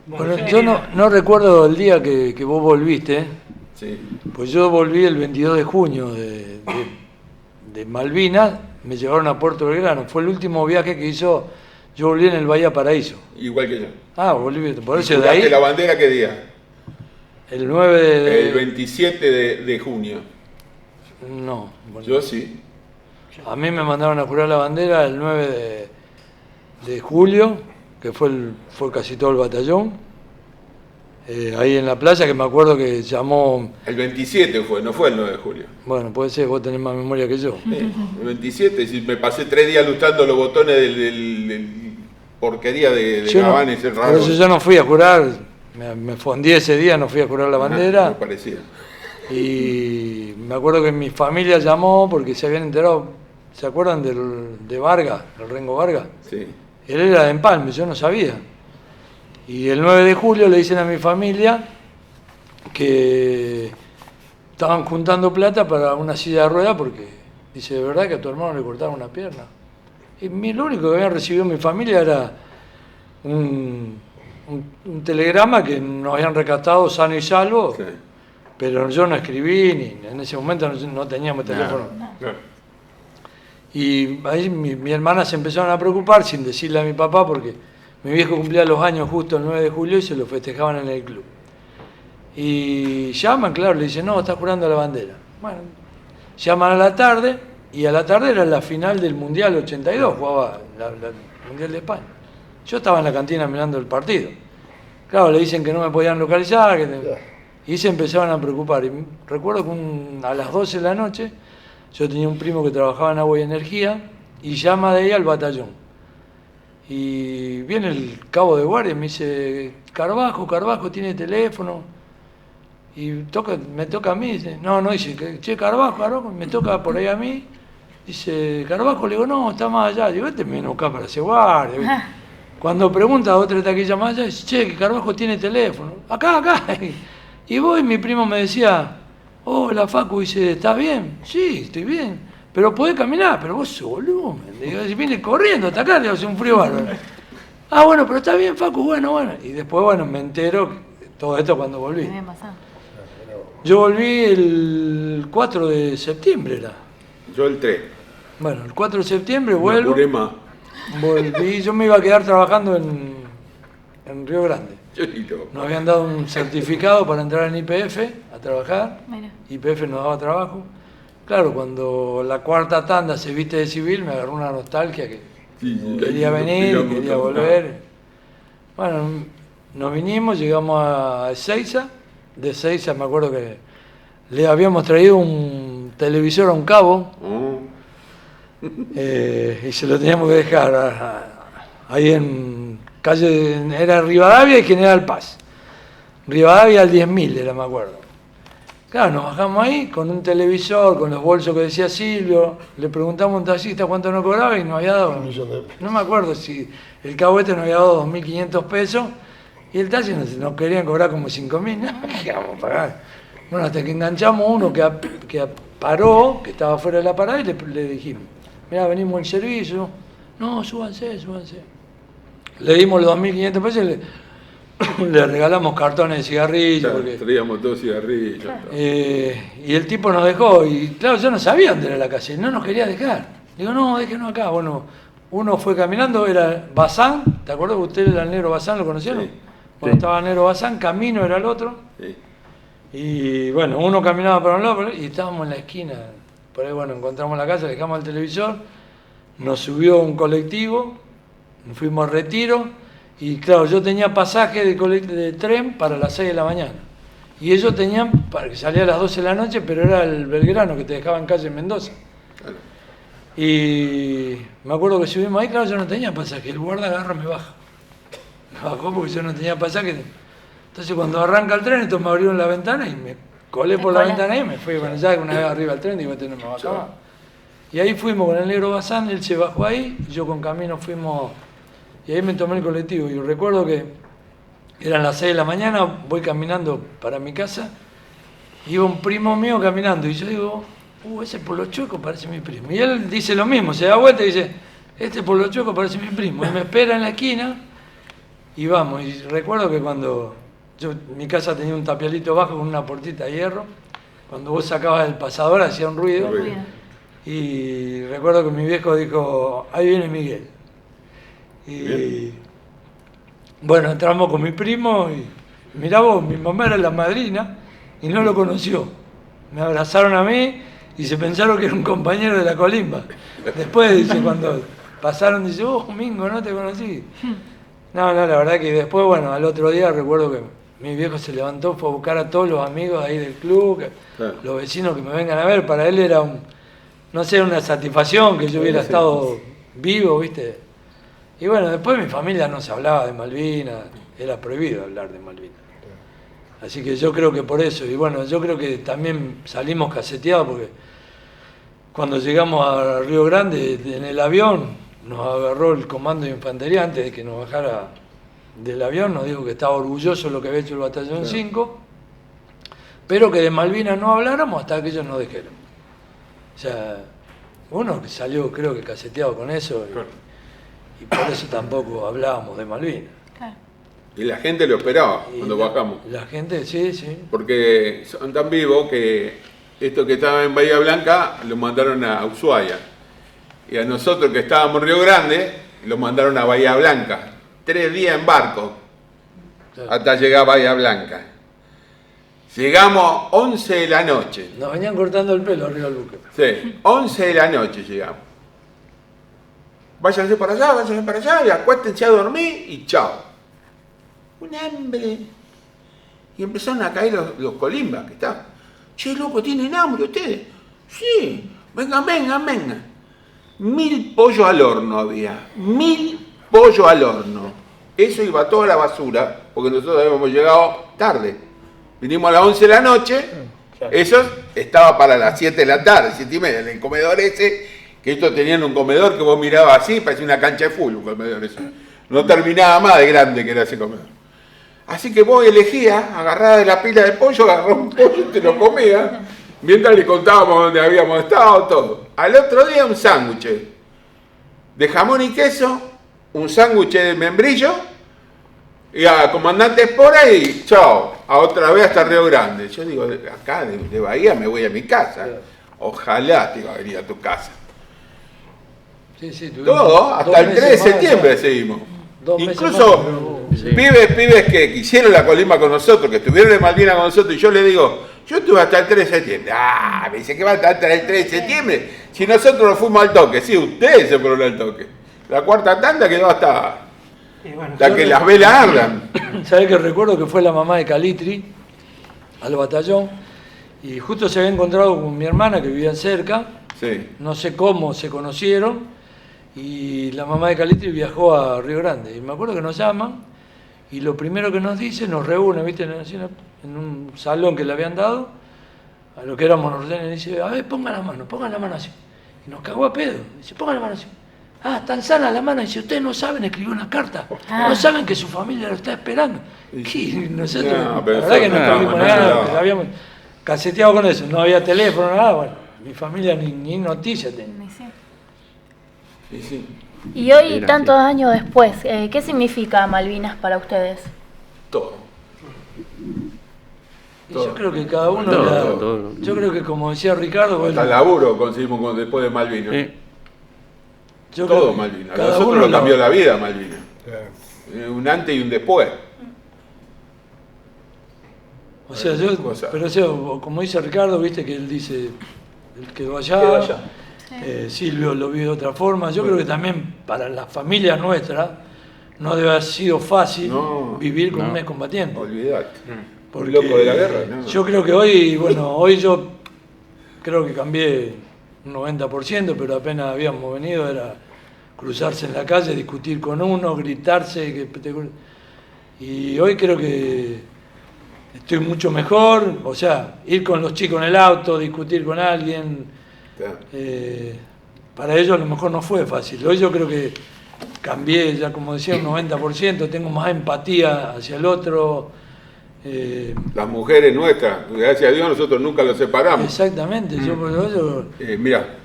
Bueno, yo no recuerdo el día que vos volviste. Sí. Pues yo volví el 22 de junio de Malvinas, me llevaron a Puerto Belgrano. Fue el último viaje que hizo. Yo volví en el Bahía Paraíso. Igual que yo. Ah, volví. Por eso de ahí. ¿La bandera qué día? El 9 de... El 27 de junio. No. Bueno, yo sí. A mí me mandaron a jurar la bandera el 9 de julio, que fue casi todo el batallón. Ahí en la playa, que me acuerdo que llamó... El 27 fue, no fue el 9 de julio. Bueno, puede ser, vos tenés más memoria que yo. Sí, el 27, si me pasé 3 días luchando los botones del porquería de Gabanes. Por eso yo no fui a jurar, me fondí ese día, no fui a jurar la bandera. Me parecía. Y me acuerdo que mi familia llamó porque se habían enterado, ¿se acuerdan de Vargas, el Rengo Vargas? Sí. Él era de Empalme, yo no sabía. Y el 9 de julio le dicen a mi familia que estaban juntando plata para una silla de ruedas porque dice, ¿de verdad que a tu hermano le cortaron una pierna? Y lo único que había recibido mi familia era un telegrama que nos habían rescatado sano y salvo, sí. Pero yo no escribí, ni en ese momento no teníamos teléfono. No. Y ahí mi hermana se empezaron a preocupar sin decirle a mi papá porque mi viejo cumplía los años justo el 9 de julio y se lo festejaban en el club. Y llaman, claro, le dicen, no, está jurando la bandera. Bueno, llaman a la tarde, y a la tarde era la final del Mundial 82, jugaba el Mundial de España. Yo estaba en la cantina mirando el partido. Claro, le dicen que no me podían localizar, y se empezaban a preocupar. Y recuerdo que a las 12 de la noche, yo tenía un primo que trabajaba en Agua y Energía, y llama de ahí al batallón. Y viene el cabo de guardia y me dice, Carbajo tiene teléfono. Y me toca a mí, dice, no, dice, che, Carbajo, me toca por ahí a mí. Dice, Carbajo, le digo, no, está más allá. Digo, me viene a buscar para hacer guardia. Cuando pregunta a otra taquilla más allá, dice, che, que Carbajo tiene teléfono. Acá. Y voy, mi primo me decía, hola, Facu, dice, ¿estás bien? Sí, estoy bien. Pero podés caminar, pero vos sos volumen. Digo, si viene corriendo hasta acá, le hace un frío bárbaro. Ah, bueno, pero está bien, Facu, bueno. Y después, me entero, Todo esto cuando volví. Yo volví el 4 de septiembre, ¿era? Yo el 3. Bueno, el 4 de septiembre vuelvo. Más. Volví, yo me iba a quedar trabajando en Río Grande. Nos habían dado un certificado para entrar en YPF a trabajar. Mira. YPF nos daba trabajo. Claro, cuando la cuarta tanda se viste de civil, me agarró una nostalgia que quería venir, quería volver. Bueno, nos vinimos, llegamos a Ezeiza. De Ezeiza me acuerdo que le habíamos traído un televisor a un cabo y se lo teníamos que dejar ahí en calle, era Rivadavia y General Paz. Rivadavia al 10.000 era, me acuerdo. Claro, nos bajamos ahí con un televisor, con los bolsos que decía Silvio, le preguntamos a un taxista cuánto nos cobraba y nos había dado, no me acuerdo si el cabo este nos había dado 2.500 pesos y el taxi nos querían cobrar como 5.000, no, ¿qué vamos a pagar? Bueno, hasta que enganchamos uno que paró, que estaba fuera de la parada y le dijimos, mirá, venimos al servicio, no, súbanse. Le dimos los 2.500 pesos y le regalamos cartones de cigarrillos. Claro, traíamos 2 cigarrillos. Claro. Y el tipo nos dejó, y claro, yo no sabía dónde era la calle, no nos quería dejar. Digo, no, déjenos acá. Bueno, uno fue caminando, era Bazán, ¿te acuerdas que usted era el negro Bazán, lo conocieron? Sí. Cuando estaba el negro Bazán, Camino era el otro. Sí. Y bueno, uno caminaba para un lado y estábamos en la esquina. Por ahí, bueno, encontramos la casa, dejamos el televisor, nos subió un colectivo, fuimos a Retiro. Y claro, yo tenía pasaje de tren para las 6 de la mañana. Y ellos tenían, para que salía a las 12 de la noche, pero era el Belgrano que te dejaba en calle Mendoza. Claro. Y me acuerdo que subimos ahí, claro, yo no tenía pasaje. El guarda agarra me baja. Me bajó porque yo no tenía pasaje. Entonces cuando arranca el tren, estos me abrieron la ventana y me colé por la ventana y me fui. Bueno, ya una vez arriba del tren, digo, no me bajaba. Y ahí fuimos con el negro Bazán, él se bajó ahí, y yo con Camino fuimos. Y ahí me tomé el colectivo y recuerdo que eran las 6 de la mañana, voy caminando para mi casa, iba un primo mío caminando y yo digo, ese Polo Chueco parece mi primo. Y él dice lo mismo, se da vuelta y dice, este Polo Chueco parece mi primo. Y me espera en la esquina y vamos. Y recuerdo que cuando mi casa tenía un tapialito bajo con una puertita de hierro, cuando vos sacabas el pasador hacía un ruido. Y recuerdo que mi viejo dijo, ahí viene Miguel. Y bien. Bueno, entramos con mi primo y mirá vos, mi mamá era la madrina y no lo conoció. Me abrazaron a mí y se pensaron que era un compañero de la colimba. Después, dice, cuando pasaron, dice, Mingo, no te conocí. No, la verdad que después, bueno, al otro día recuerdo que mi viejo se levantó, fue a buscar a todos los amigos ahí del club, los vecinos que me vengan a ver. Para él era una satisfacción que yo hubiera estado vivo, ¿viste? Y bueno, después mi familia no se hablaba de Malvinas, era prohibido hablar de Malvinas. Así que yo creo que por eso, y bueno, yo creo que también salimos caseteados porque cuando llegamos a Río Grande en el avión, nos agarró el comando de infantería antes de que nos bajara del avión, nos dijo que estaba orgulloso de lo que había hecho el batallón 5, pero que de Malvinas no habláramos hasta que ellos nos dijeran. O sea, uno que salió creo que caseteado con eso. Y por eso tampoco hablábamos de Malvinas. Claro. Y la gente lo esperaba cuando bajamos. La gente, sí. Porque son tan vivos que estos que estaban en Bahía Blanca los mandaron a Ushuaia. Y a nosotros que estábamos en Río Grande, los mandaron a Bahía Blanca. 3 días en barco hasta llegar a Bahía Blanca. Llegamos 11 de la noche. Nos venían cortando el pelo arriba del buque. Sí, 11 de la noche llegamos. Váyanse para allá y acuéstense a dormir y chao. Un hambre. Y empezaron a caer los colimbas que estaban. Che, loco, ¿tienen hambre ustedes? Sí, vengan. 1000 pollos al horno había. 1000 pollos al horno. Eso iba toda la basura, porque nosotros habíamos llegado tarde. Vinimos a las 11 de la noche, eso estaba para las 7 de la tarde, 7:30, en el comedor ese, que estos tenían un comedor que vos mirabas así, parecía una cancha de fútbol, un comedor ese. No terminaba más de grande que era ese comedor. Así que vos elegías, agarrabas de la pila de pollo, agarrabas un pollo y te lo comías, mientras le contábamos dónde habíamos estado, todo. Al otro día un sándwich de jamón y queso, un sándwich de membrillo Y a comandante Espora y chao, a otra vez hasta Río Grande. Yo digo, acá de Bahía me voy a mi casa. Ojalá te iba a venir a tu casa. Sí, todo, hasta el 3 de septiembre seguimos. Incluso pibes que hicieron la colimba con nosotros, que estuvieron en Malvinas con nosotros, y yo le digo, yo estuve hasta el 3 de septiembre. Me dice que va a estar hasta el 3 de septiembre. Si nosotros nos fuimos al toque, sí, ustedes se fueron al toque. La cuarta tanda quedó hasta que las velas ardan. ¿Sabés que recuerdo que fue la mamá de Calitri al batallón? Y justo se había encontrado con mi hermana que vivían cerca. Sí. No sé cómo se conocieron. Y la mamá de Calitri viajó a Río Grande. Y me acuerdo que nos llaman. Y lo primero que nos dice, nos reúne, ¿viste? En un salón que le habían dado. A lo que éramos norteños. Y dice, a ver, pongan la mano así. Y nos cagó a pedo. Dice, pongan la mano así. Están sanas las manos. Y si ustedes no saben escribir una carta, no saben que su familia lo está esperando. Y nosotros, la verdad que no tuvimos nada, pero habíamos caseteado con eso. No había teléfono, nada. Bueno, mi familia ni noticia tenía. Sí. Y hoy, tantos años después, ¿qué significa Malvinas para ustedes? Todo. Y yo creo que cada uno... Todo. Yo creo que, como decía Ricardo... Hasta el laburo conseguimos después de Malvinas. Todo Malvinas. A nosotros nos cambió la vida Malvinas. Un antes y un después. O sea, como dice Ricardo, viste que él dice, él quedó allá. Silvio lo vio de otra forma. Yo creo que también para las familias nuestras no debe haber sido fácil vivir con un excombatiente. Olvidate. Un loco de la guerra. Yo creo que hoy yo creo que cambié un 90%, pero apenas habíamos venido era cruzarse en la calle, discutir con uno, gritarse. Y hoy creo que estoy mucho mejor. O sea, ir con los chicos en el auto, discutir con alguien... para ellos a lo mejor no fue fácil. Hoy yo creo que cambié, ya como decía, un 90%, tengo más empatía hacia el otro. Las mujeres nuestras, gracias a Dios nosotros nunca los separamos. Exactamente, mira,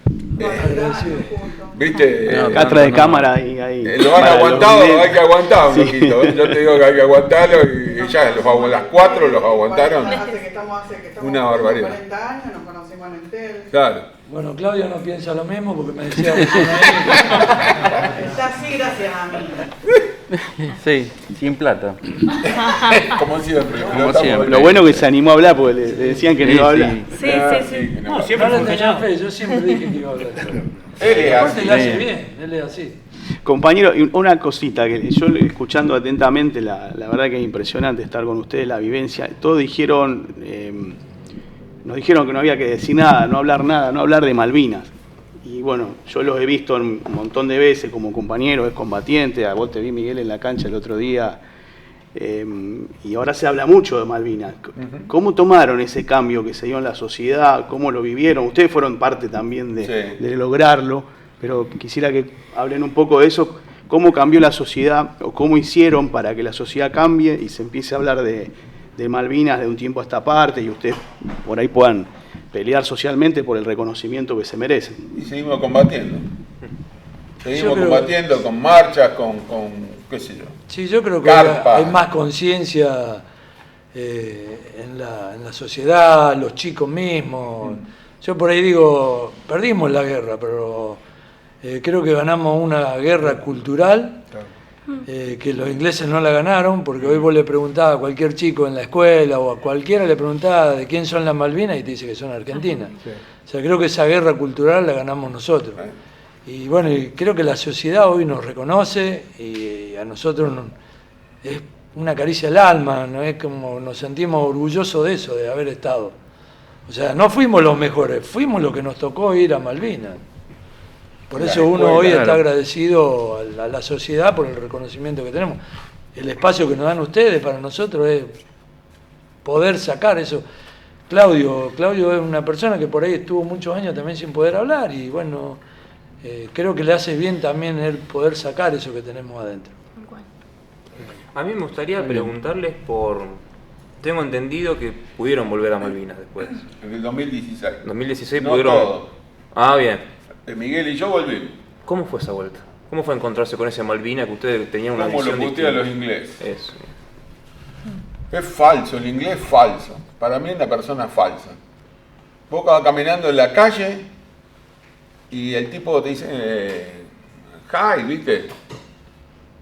viste, catra de cámara y ahí. Lo han aguantado, hay que aguantar un poquito. Yo te digo que hay que aguantarlo y ya las 4 los aguantaron. Una barbaridad. 40 años, nos conocimos en el TEL. Claro. Bueno, Claudia no piensa lo mismo porque me decía... Está así gracias a mí. Sí, sin plata. Como siempre. Lo bueno que se animó a hablar porque le decían que no iba a hablar. Sí. No, siempre fue callado. Yo siempre dije que iba a hablar. Él es así. Él hace bien, él es así. Compañero, una cosita que yo escuchando atentamente, la verdad que es impresionante estar con ustedes, la vivencia. Todos dijeron, nos dijeron que no había que decir nada, no hablar de Malvinas. Y bueno, yo los he visto un montón de veces como compañeros, excombatientes. A vos te vi, Miguel, en la cancha el otro día. Y ahora se habla mucho de Malvinas. ¿Cómo tomaron ese cambio que se dio en la sociedad? ¿Cómo lo vivieron? Ustedes fueron parte también de lograrlo, pero quisiera que hablen un poco de eso. ¿Cómo cambió la sociedad o cómo hicieron para que la sociedad cambie y se empiece a hablar de Malvinas de un tiempo a esta parte y ustedes por ahí puedan pelear socialmente por el reconocimiento que se merecen? Y seguimos combatiendo. Combatiendo con marchas, con qué sé yo. Sí, yo creo que hay más conciencia en la sociedad, los chicos mismos. Yo por ahí digo, perdimos la guerra, pero creo que ganamos una guerra cultural, que los ingleses no la ganaron, porque hoy vos le preguntabas a cualquier chico en la escuela o a cualquiera le preguntaba de quién son las Malvinas y te dice que son argentinas. O sea, creo que esa guerra cultural la ganamos nosotros. Y bueno, creo que la sociedad hoy nos reconoce y a nosotros es una caricia al alma, ¿no? Es como nos sentimos orgullosos de eso, de haber estado. O sea, no fuimos los mejores, fuimos los que nos tocó ir a Malvinas. Por eso uno hoy está agradecido a la sociedad por el reconocimiento que tenemos. El espacio que nos dan ustedes para nosotros es poder sacar eso. Claudio es una persona que por ahí estuvo muchos años también sin poder hablar y bueno, creo que le hace bien también el poder sacar eso que tenemos adentro. A mí me gustaría preguntarles Tengo entendido que pudieron volver a Malvinas después. En el 2016. 2016 no pudieron... Todo. Bien. Miguel y yo volvimos. ¿Cómo fue esa vuelta? ¿Cómo fue encontrarse con esa Malvina que ustedes tenían una visión distinta? Como lo putean los ingleses. Eso. Es falso, el inglés es falso. Para mí es una persona falsa. Vos vas caminando en la calle y el tipo te dice, hi, ¿viste?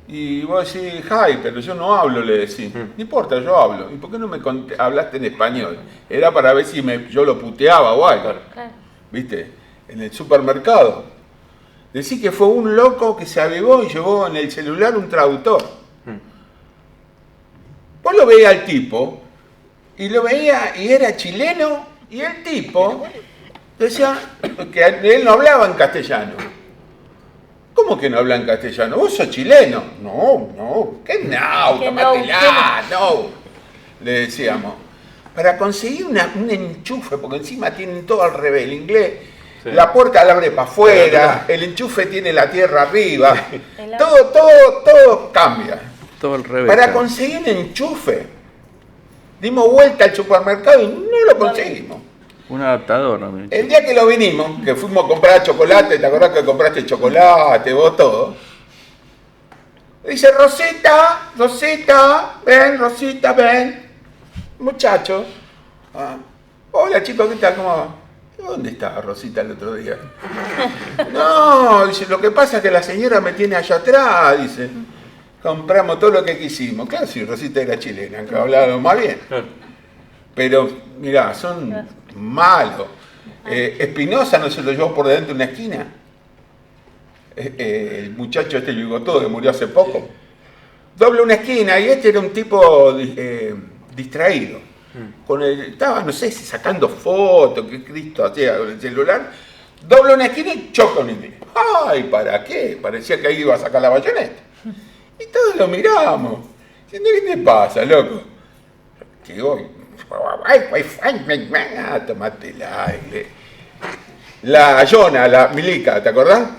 Y vos decís, hi, pero yo no hablo, le decís. No importa, yo hablo. ¿Y por qué no me hablaste en español? Era para ver si yo lo puteaba o algo. Claro. ¿Viste? En el supermercado. Decí que fue un loco que se avivó y llevó en el celular un traductor. Vos lo veías al tipo, y lo veía, y era chileno, y el tipo decía que él no hablaba en castellano. ¿Cómo que no habla en castellano? ¿Vos sos chileno? No, ¿qué no? Tomátela, no. Le decíamos. Para conseguir un enchufe, porque encima tienen todo al revés, el inglés, sí. La puerta la abre para afuera, el enchufe tiene la tierra arriba, todo cambia. Todo al revés. Para conseguir un enchufe, dimos vuelta al supermercado y no lo conseguimos. Un adaptador, ¿no? El día que lo vinimos, que fuimos a comprar chocolate, ¿te acordás que compraste chocolate, vos todo? Dice, Rosita, ven, Rosita, ven. Muchacho. Hola, chicos, ¿qué tal? ¿Cómo va? ¿Dónde estaba Rosita el otro día? No, dice, lo que pasa es que la señora me tiene allá atrás, dice. Compramos todo lo que quisimos. Claro, si Rosita era chilena, que hablaba más bien. Pero, mirá, son malos. Espinosa no se lo llevó por dentro de una esquina. El muchacho el bigotudo que murió hace poco. Dobla una esquina y este era un tipo distraído. Estaba, no sé si sacando fotos, que Cristo hacía con el celular. Dobla una esquina y choca un inglés. ¡Ay, para qué! Parecía que ahí iba a sacar la bayoneta. Y todos lo miramos. Diciendo, ¿qué te pasa, loco? Que voy. Tomate el aire. La Yona, la Milica, ¿te acordás?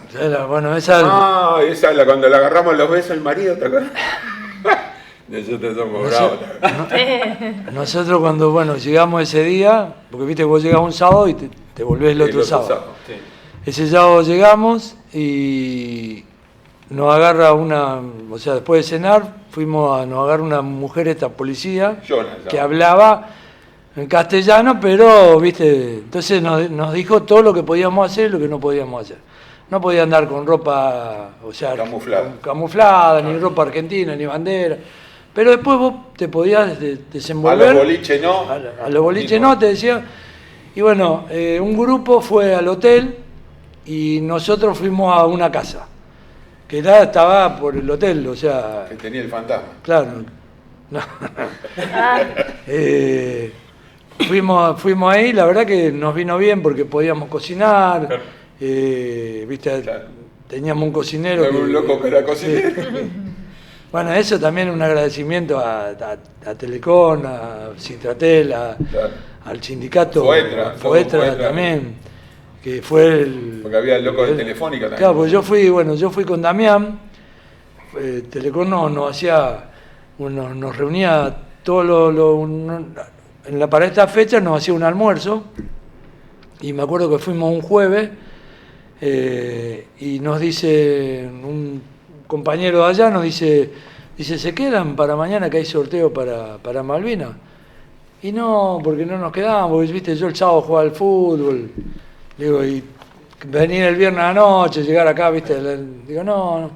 Bueno, esa... esa cuando la agarramos los besos al marido, ¿te acordás? Nosotros somos bravos. Nosotros cuando llegamos ese día, porque viste que vos llegás un sábado y te volvés el otro sábado. Sí. Ese sábado llegamos y nos agarra después de cenar, nos agarra una mujer, esta policía, que hablaba en castellano, pero, viste, entonces nos dijo todo lo que podíamos hacer y lo que no podíamos hacer. No podía andar con ropa, camuflada, ni ropa argentina, ni bandera. Pero después vos te podías desenvolver. A los boliches no. A los boliches no, te decía. Y bueno, un grupo fue al hotel y nosotros fuimos a una casa. Que estaba por el hotel, o sea... Que tenía el fantasma. Claro. No. Fuimos ahí, la verdad que nos vino bien porque podíamos cocinar. Claro. ¿Viste? Claro. Teníamos un cocinero. Un loco que era cocinero. Bueno, eso también es un agradecimiento a Telecom, a Citratel, al sindicato Foetra también, que fue porque había el loco de Telefónica también. Claro, pues yo fui con Damián, Telecom nos reunía para esta fecha nos hacía un almuerzo, y me acuerdo que fuimos un jueves, y nos dice un compañero de allá, nos dice, ¿se quedan para mañana que hay sorteo para Malvinas? Y no, porque no nos quedamos, porque viste, yo el sábado jugaba al fútbol, digo, y venir el viernes a la noche, llegar acá, viste, digo, no,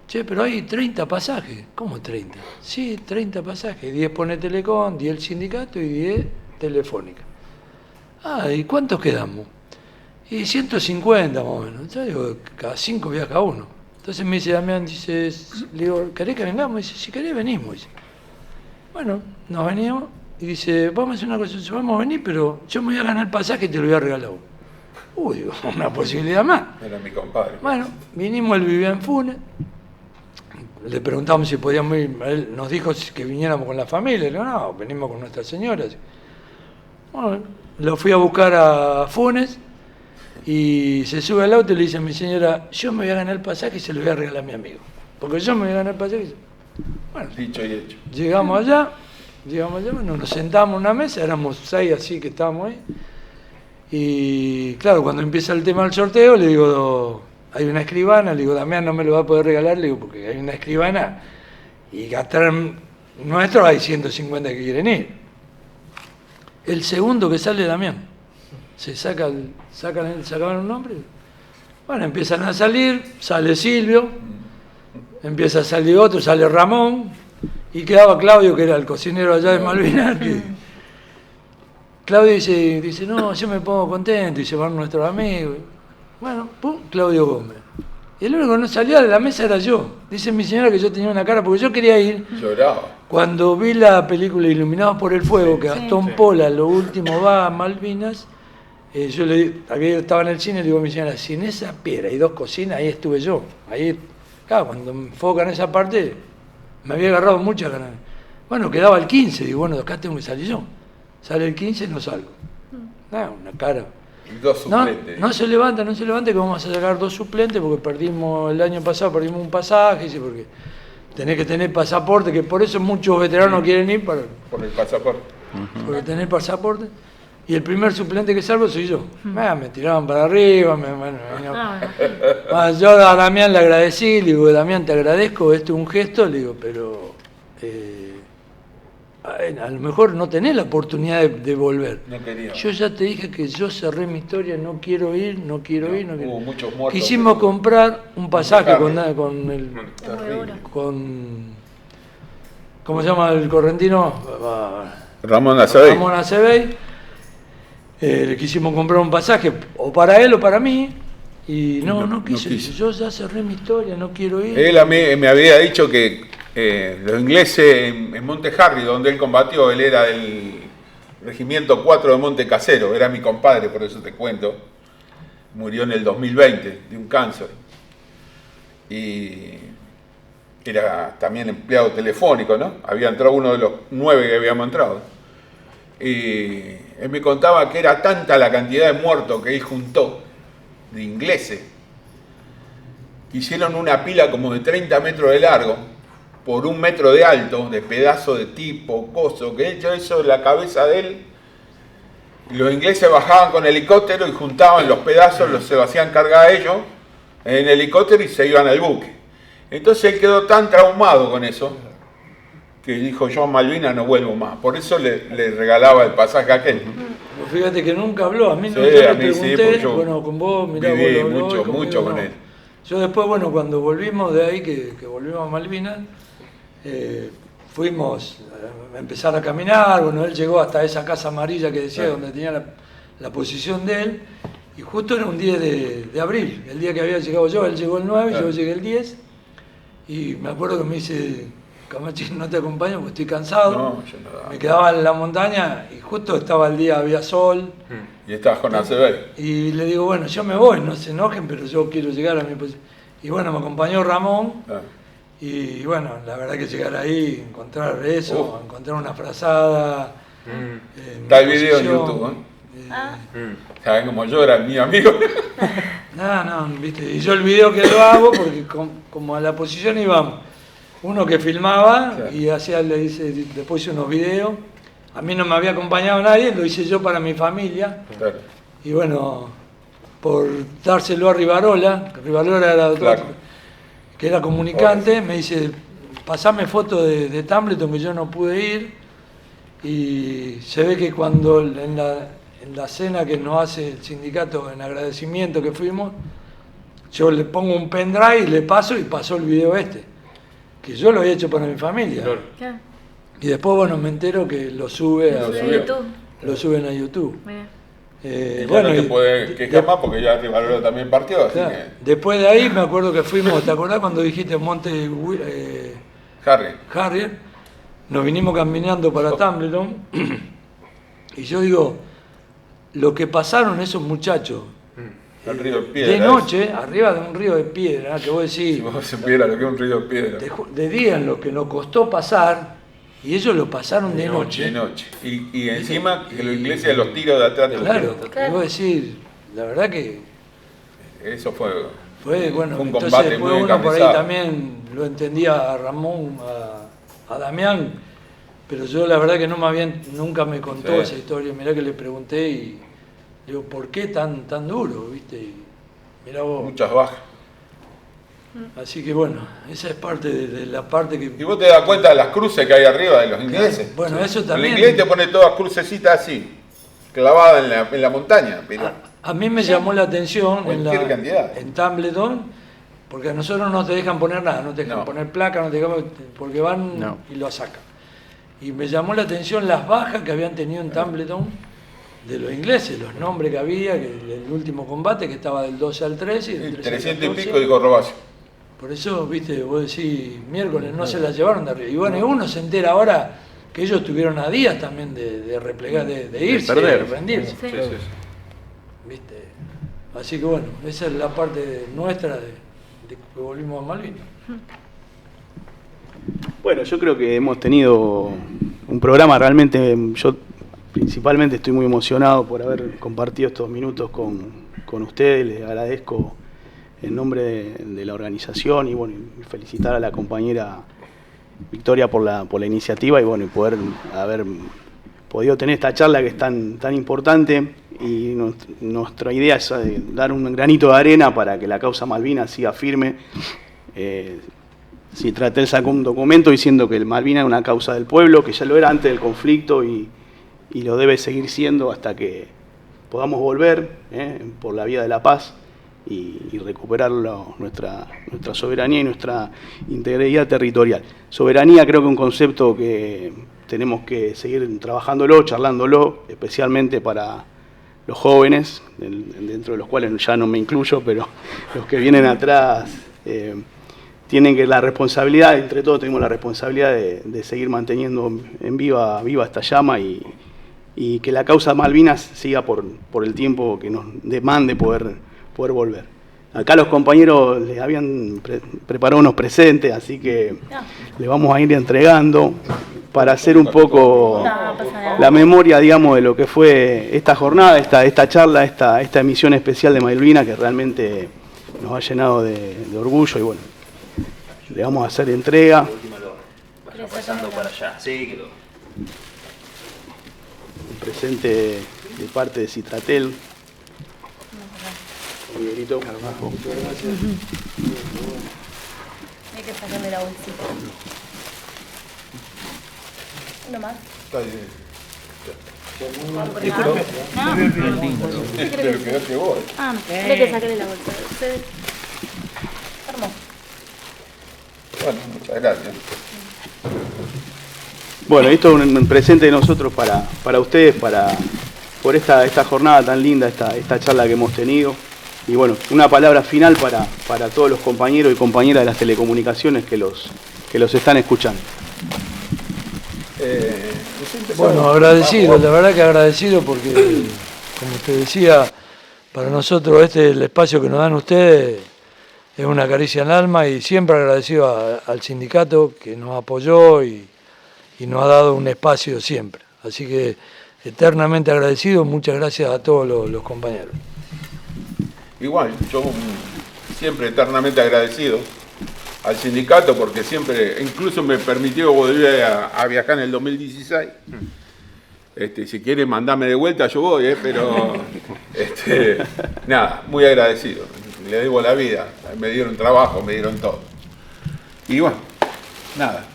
che, pero hay 30 pasajes. ¿Cómo 30? Sí, 30 pasajes, 10 pone Telecom, 10 el sindicato y 10 Telefónica. ¿Y cuántos quedamos? Y 150 más o menos. Yo digo, cada 5 viaja uno. Entonces me dice Damián, le digo, ¿querés que vengamos? Dice, si querés venimos. Dice. Bueno, nos venimos y dice, vamos a hacer una cosa, vamos a venir, pero yo me voy a ganar el pasaje y te lo voy a regalar uno. Digo, una posibilidad más. Era mi compadre. Bueno, vinimos, él vivía en Funes, le preguntamos si podíamos ir, él nos dijo que viniéramos con la familia, le digo, no, venimos con nuestras señoras. Bueno, lo fui a buscar a Funes, y se sube al auto y le dice a mi señora, yo me voy a ganar el pasaje y se lo voy a regalar a mi amigo. Porque yo me voy a ganar el pasaje. Bueno, dicho y hecho. Llegamos allá, bueno, nos sentamos en una mesa, éramos 6 así que estábamos ahí. Y claro, cuando empieza el tema del sorteo, le digo, hay una escribana, le digo, Damián no me lo va a poder regalar, le digo, porque hay una escribana y gastar nuestros hay 150 que quieren ir. El segundo que sale Damián, se sacaban un nombre. Bueno, empiezan a salir, sale Silvio, empieza a salir otro, sale Ramón, y quedaba Claudio, que era el cocinero allá de Malvinas. Claudio dice, no, yo me pongo contento, y se van nuestros amigos. Bueno, pum, Claudio Gómez. Y el único que no salía de la mesa era yo. Dice mi señora que yo tenía una cara, porque yo quería ir. Lloraba. Cuando vi la película Iluminados por el Fuego, que Gastón Pola, lo último, va a Malvinas, yo estaba en el cine y le digo a mi señora, si en esa piedra hay 2 cocinas, ahí estuve yo. Ahí, claro, cuando me enfocan esa parte, me había agarrado muchas ganas. Bueno, quedaba el 15, digo, bueno, acá tengo que salir yo. Sale el 15 y no salgo. Una cara. 2 suplentes. No se levanta, que vamos a sacar 2 suplentes porque el año pasado perdimos un pasaje, porque tenés que tener pasaporte, que por eso muchos veteranos quieren ir por el pasaporte. Porque tener pasaporte. Y el primer suplente que salgo soy yo. Me tiraban para arriba. Yo a Damián le agradecí, le digo, Damián, te agradezco, esto es un gesto, le digo, pero a lo mejor no tenés la oportunidad de volver. No quería. Yo ya te dije que yo cerré mi historia, no quiero ir. Hubo muchos muertos. Quisimos comprar un pasaje con ¿cómo se llama el correntino? Ramón Acebey. Le quisimos comprar un pasaje, o para él o para mí, y no quiso. Yo ya cerré mi historia, no quiero ir. Él a mí me había dicho que los ingleses en Monte Harry, donde él combatió, él era del Regimiento 4 de Monte Casero, era mi compadre, por eso te cuento. Murió en el 2020 de un cáncer. Y era también empleado telefónico, ¿no? Había entrado uno de los 9 que habíamos entrado. Y él me contaba que era tanta la cantidad de muertos que él juntó, de ingleses, que hicieron una pila como de 30 metros de largo, por 1 metro de alto, de pedazos de tipo, coso, que hecho eso en la cabeza de él. Y los ingleses bajaban con helicóptero y juntaban los pedazos, se los hacían cargar a ellos en helicóptero y se iban al buque. Entonces él quedó tan traumado con eso, que dijo, yo a Malvinas no vuelvo más. Por eso le regalaba el pasaje a aquel. Fíjate que nunca habló, a mí no, sí, yo a le mí pregunté, sí, bueno, con vos, mirá, viví mucho con él. Yo después, bueno, cuando volvimos de ahí, que volvimos a Malvinas, fuimos a empezar a caminar, bueno, él llegó hasta esa casa amarilla que decía, donde tenía la posición de él, y justo era un 10 de abril, el día que había llegado yo, él llegó el 9, yo llegué el 10, y me acuerdo que me dice, Camachi, no te acompaño porque estoy cansado, me quedaba en la montaña, y justo estaba el día, había sol. Y estabas con Acebey. Y le digo, bueno, yo me voy, no se enojen, pero yo quiero llegar a mi posición. Y bueno, me acompañó Ramón, y bueno, la verdad que llegar ahí, encontrar eso, encontrar una frazada. Está el video en YouTube, ¿saben cómo yo era mi amigo? No, viste, y yo el video que lo hago, porque como a la posición íbamos, uno que filmaba y después hice unos videos. A mí no me había acompañado nadie, lo hice yo para mi familia. Claro. Y bueno, por dárselo a Rivarola era otro, que era comunicante, me dice, pasame fotos de Tumbleton, que yo no pude ir. Y se ve que cuando en la cena que nos hace el sindicato en agradecimiento que fuimos, yo le pongo un pendrive y le paso, y pasó el video que yo lo había hecho para mi familia. Claro. Y después, bueno, me entero que lo suben a YouTube. Bueno, no te puede quejar más porque ya Rivarola también partió. Así que... Después de ahí me acuerdo que fuimos, ¿te acordás cuando dijiste Monte Harrier? Nos vinimos caminando para Tumbleton y yo digo, lo que pasaron esos muchachos el río de piedra, de noche, arriba de un río de piedra, que vos decís, si vos supieras lo que es un río de piedra, de día en lo que nos costó pasar, y ellos lo pasaron de noche. De noche. Y encima que los ingleses a los tiros de atrás. Claro, y vos decís, la verdad que... Eso fue bueno, un entonces combate después muy uno por ahí encarnizado. también lo entendía a Ramón, a Damián, pero yo la verdad que nunca me contó esa historia. Mirá que le pregunté y digo, ¿por qué tan duro? ¿Viste? Y mirá vos. Muchas bajas. Así que bueno, esa es parte de la parte que... ¿Y vos te das cuenta de las cruces que hay arriba de los ingleses? Bueno, eso también... El inglés te pone todas crucecitas así, clavadas en la montaña. Pero a mí me llamó la atención cantidad. en Tumbledon, porque a nosotros no te dejan poner nada, no te dejan poner placa, no te dejan, porque van y lo sacan. Y me llamó la atención las bajas que habían tenido en Tumbledon de los ingleses, los nombres que había, que el último combate que estaba del 12 al 13 y del 13 al 14. 300 y pico dijo Robasio. Por eso, viste, vos decís, miércoles no se la llevaron de arriba. Y bueno, uno se entera ahora que ellos tuvieron a días también de replegar, de irse, de rendirse. Sí. Sí. ¿Viste? Así que bueno, esa es la parte nuestra de que volvimos a Malvinas. Bueno, yo creo que hemos tenido un programa realmente, yo principalmente estoy muy emocionado por haber compartido estos minutos con ustedes, les agradezco en nombre de la organización y bueno, y felicitar a la compañera Victoria por la iniciativa y bueno, y poder haber podido tener esta charla que es tan importante y nuestra idea es dar un granito de arena para que la causa Malvinas siga firme. Citratel sacó un documento diciendo que el Malvinas es una causa del pueblo, que ya lo era antes del conflicto y lo debe seguir siendo hasta que podamos volver por la vía de la paz y recuperar nuestra soberanía y nuestra integridad territorial. Soberanía creo que es un concepto que tenemos que seguir trabajándolo, charlándolo, especialmente para los jóvenes, dentro de los cuales ya no me incluyo, pero los que vienen atrás tienen que la responsabilidad, entre todos tenemos la responsabilidad de seguir manteniendo en viva esta llama y que la causa Malvinas siga por el tiempo que nos demande poder volver. Acá los compañeros les habían preparado unos presentes, así que les vamos a ir entregando para hacer un poco la memoria, digamos, de lo que fue esta jornada, esta charla, esta emisión especial de Malvinas que realmente nos ha llenado de orgullo y bueno, le vamos a hacer entrega. Vaya pasando para allá. Sí, quedó. Un presente de parte de Citratel. Miguelito. Muchas gracias. Hay que sacarle la bolsita. Uno más. Está bien. Pero quedaste vos. Ah, no. Hay que sacarle la bolsa. Hermoso. Bueno, muchas gracias. Bueno, esto es un presente de nosotros para ustedes, por esta jornada tan linda, esta charla que hemos tenido. Y bueno, una palabra final para todos los compañeros y compañeras de las telecomunicaciones que los están escuchando. Bueno, agradecido, la verdad que agradecido porque, como usted decía, para nosotros el espacio que nos dan ustedes es una caricia en el alma y siempre agradecido al sindicato que nos apoyó y nos ha dado un espacio siempre. Así que eternamente agradecido, muchas gracias a todos los compañeros. Igual, yo siempre eternamente agradecido al sindicato porque siempre, incluso me permitió volver a viajar en el 2016. Si quiere mandarme de vuelta, yo voy, pero nada, muy agradecido. Le debo la vida, me dieron trabajo, me dieron todo. Y bueno, nada.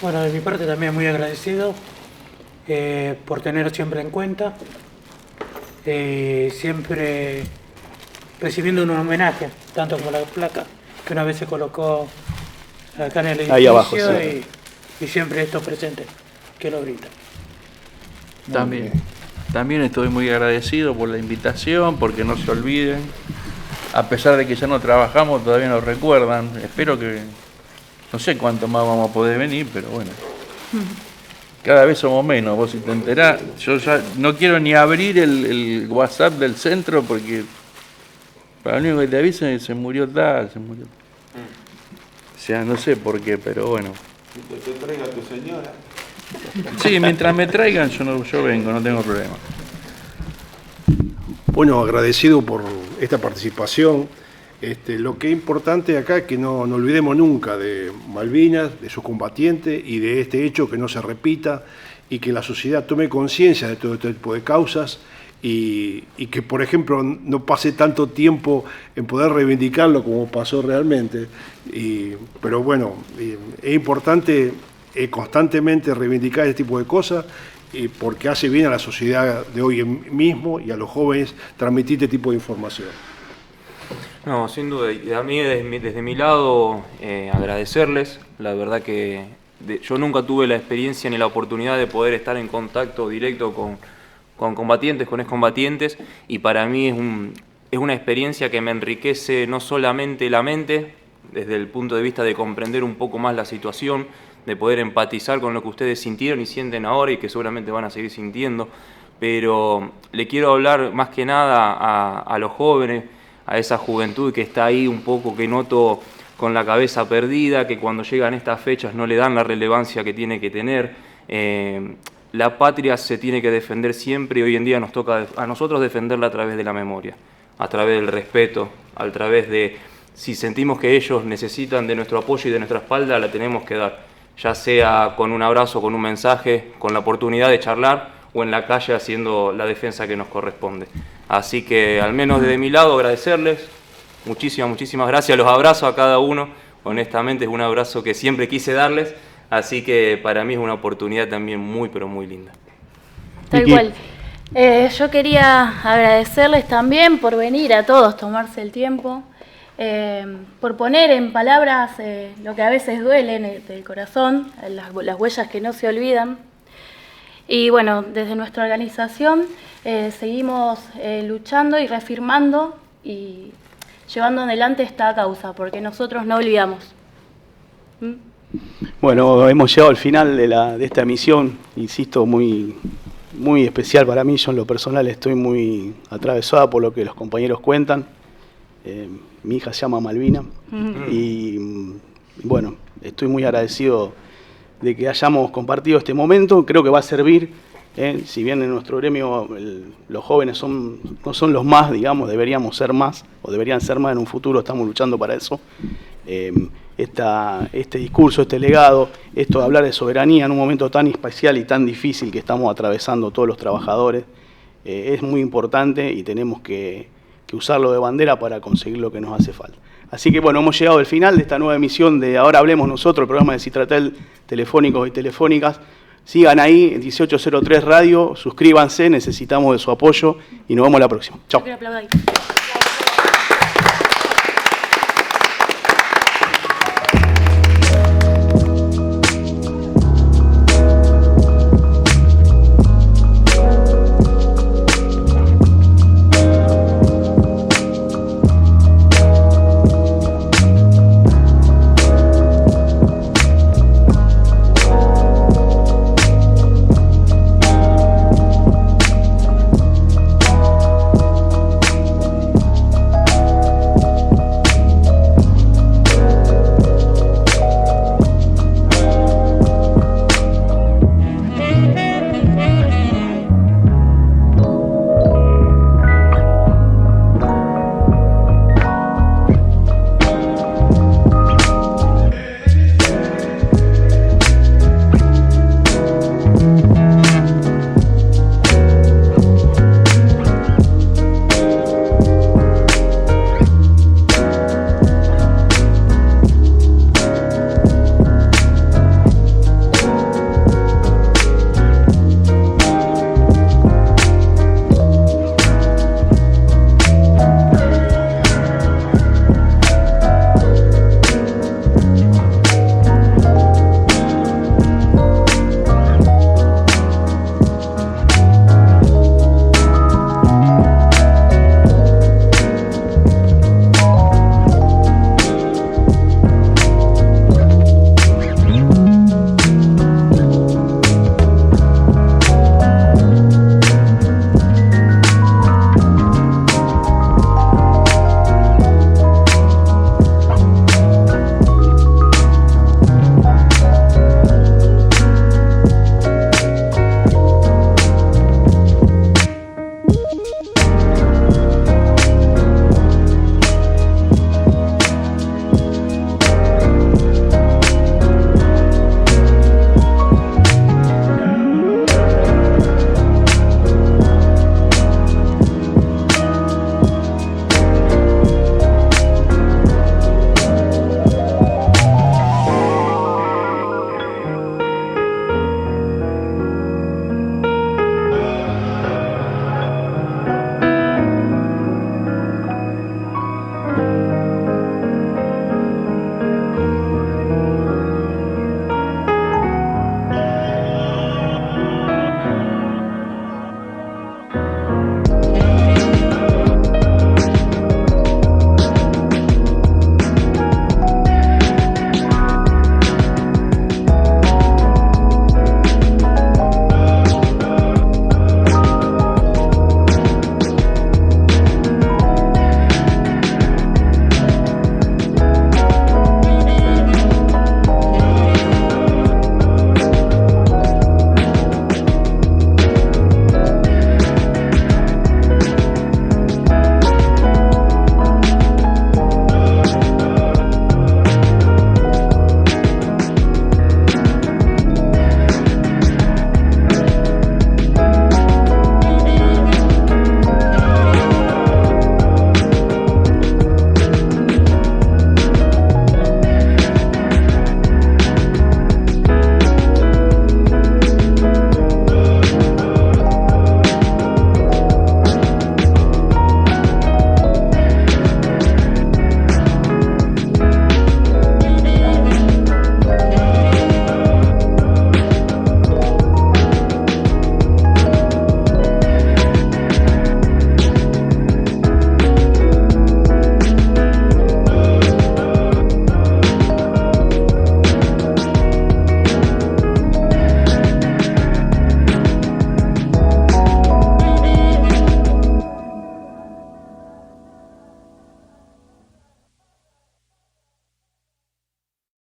Bueno, de mi parte también muy agradecido por tener siempre en cuenta, siempre recibiendo un homenaje, tanto como la placa que una vez se colocó acá en el edificio. Ahí abajo, sí. y siempre estos presentes que lo brindan. También estoy muy agradecido por la invitación, porque no se olviden, a pesar de que ya no trabajamos, todavía nos recuerdan. Espero que, no sé cuánto más vamos a poder venir, pero bueno. Cada vez somos menos, vos si te enterás. Yo ya no quiero ni abrir el WhatsApp del centro porque para lo único que te avisen es que se murió tal, se murió. O sea, no sé por qué, pero bueno. ¿Te traiga tu señora? Sí, mientras me traigan yo vengo, no tengo problema. Bueno, agradecido por esta participación. Lo que es importante acá es que no olvidemos nunca de Malvinas, de sus combatientes y de este hecho, que no se repita y que la sociedad tome conciencia de todo este tipo de causas y que, por ejemplo, no pase tanto tiempo en poder reivindicarlo como pasó realmente. Pero bueno, es importante constantemente reivindicar este tipo de cosas porque hace bien a la sociedad de hoy mismo y a los jóvenes transmitir este tipo de información. No, sin duda. Y a mí, desde mi lado, agradecerles. La verdad que yo nunca tuve la experiencia ni la oportunidad de poder estar en contacto directo con combatientes, con excombatientes, y para mí es una experiencia que me enriquece no solamente la mente, desde el punto de vista de comprender un poco más la situación, de poder empatizar con lo que ustedes sintieron y sienten ahora y que seguramente van a seguir sintiendo, pero le quiero hablar más que nada a los jóvenes, a esa juventud que está ahí un poco, que noto con la cabeza perdida, que cuando llegan estas fechas no le dan la relevancia que tiene que tener. La patria se tiene que defender siempre y hoy en día nos toca a nosotros defenderla a través de la memoria, a través del respeto, a través de, si sentimos que ellos necesitan de nuestro apoyo y de nuestra espalda, la tenemos que dar, ya sea con un abrazo, con un mensaje, con la oportunidad de charlar o en la calle haciendo la defensa que nos corresponde. Así que, al menos desde mi lado, agradecerles. Muchísimas gracias. Los abrazo a cada uno. Honestamente, es un abrazo que siempre quise darles. Así que para mí es una oportunidad también muy, pero muy linda. Tal cual. Yo quería agradecerles también por venir a todos, tomarse el tiempo, por poner en palabras lo que a veces duele del corazón, las huellas que no se olvidan. Y bueno, desde nuestra organización seguimos luchando y reafirmando y llevando adelante esta causa, porque nosotros no olvidamos. Bueno, hemos llegado al final de esta emisión, insisto, muy especial para mí. Yo en lo personal estoy muy atravesada por lo que los compañeros cuentan. Mi hija se llama Malvina y bueno, estoy muy agradecido de que hayamos compartido este momento. Creo que va a servir, si bien en nuestro gremio los jóvenes no son los más, digamos, deberíamos ser más, o deberían ser más en un futuro, estamos luchando para eso. Este discurso, este legado, esto de hablar de soberanía en un momento tan especial y tan difícil que estamos atravesando todos los trabajadores, es muy importante y tenemos que usarlo de bandera para conseguir lo que nos hace falta. Así que bueno, hemos llegado al final de esta nueva emisión de Ahora Hablemos Nosotros, el programa de Citratel, telefónicos y telefónicas. Sigan ahí en 1803 Radio, suscríbanse, necesitamos de su apoyo y nos vemos la próxima. Chao.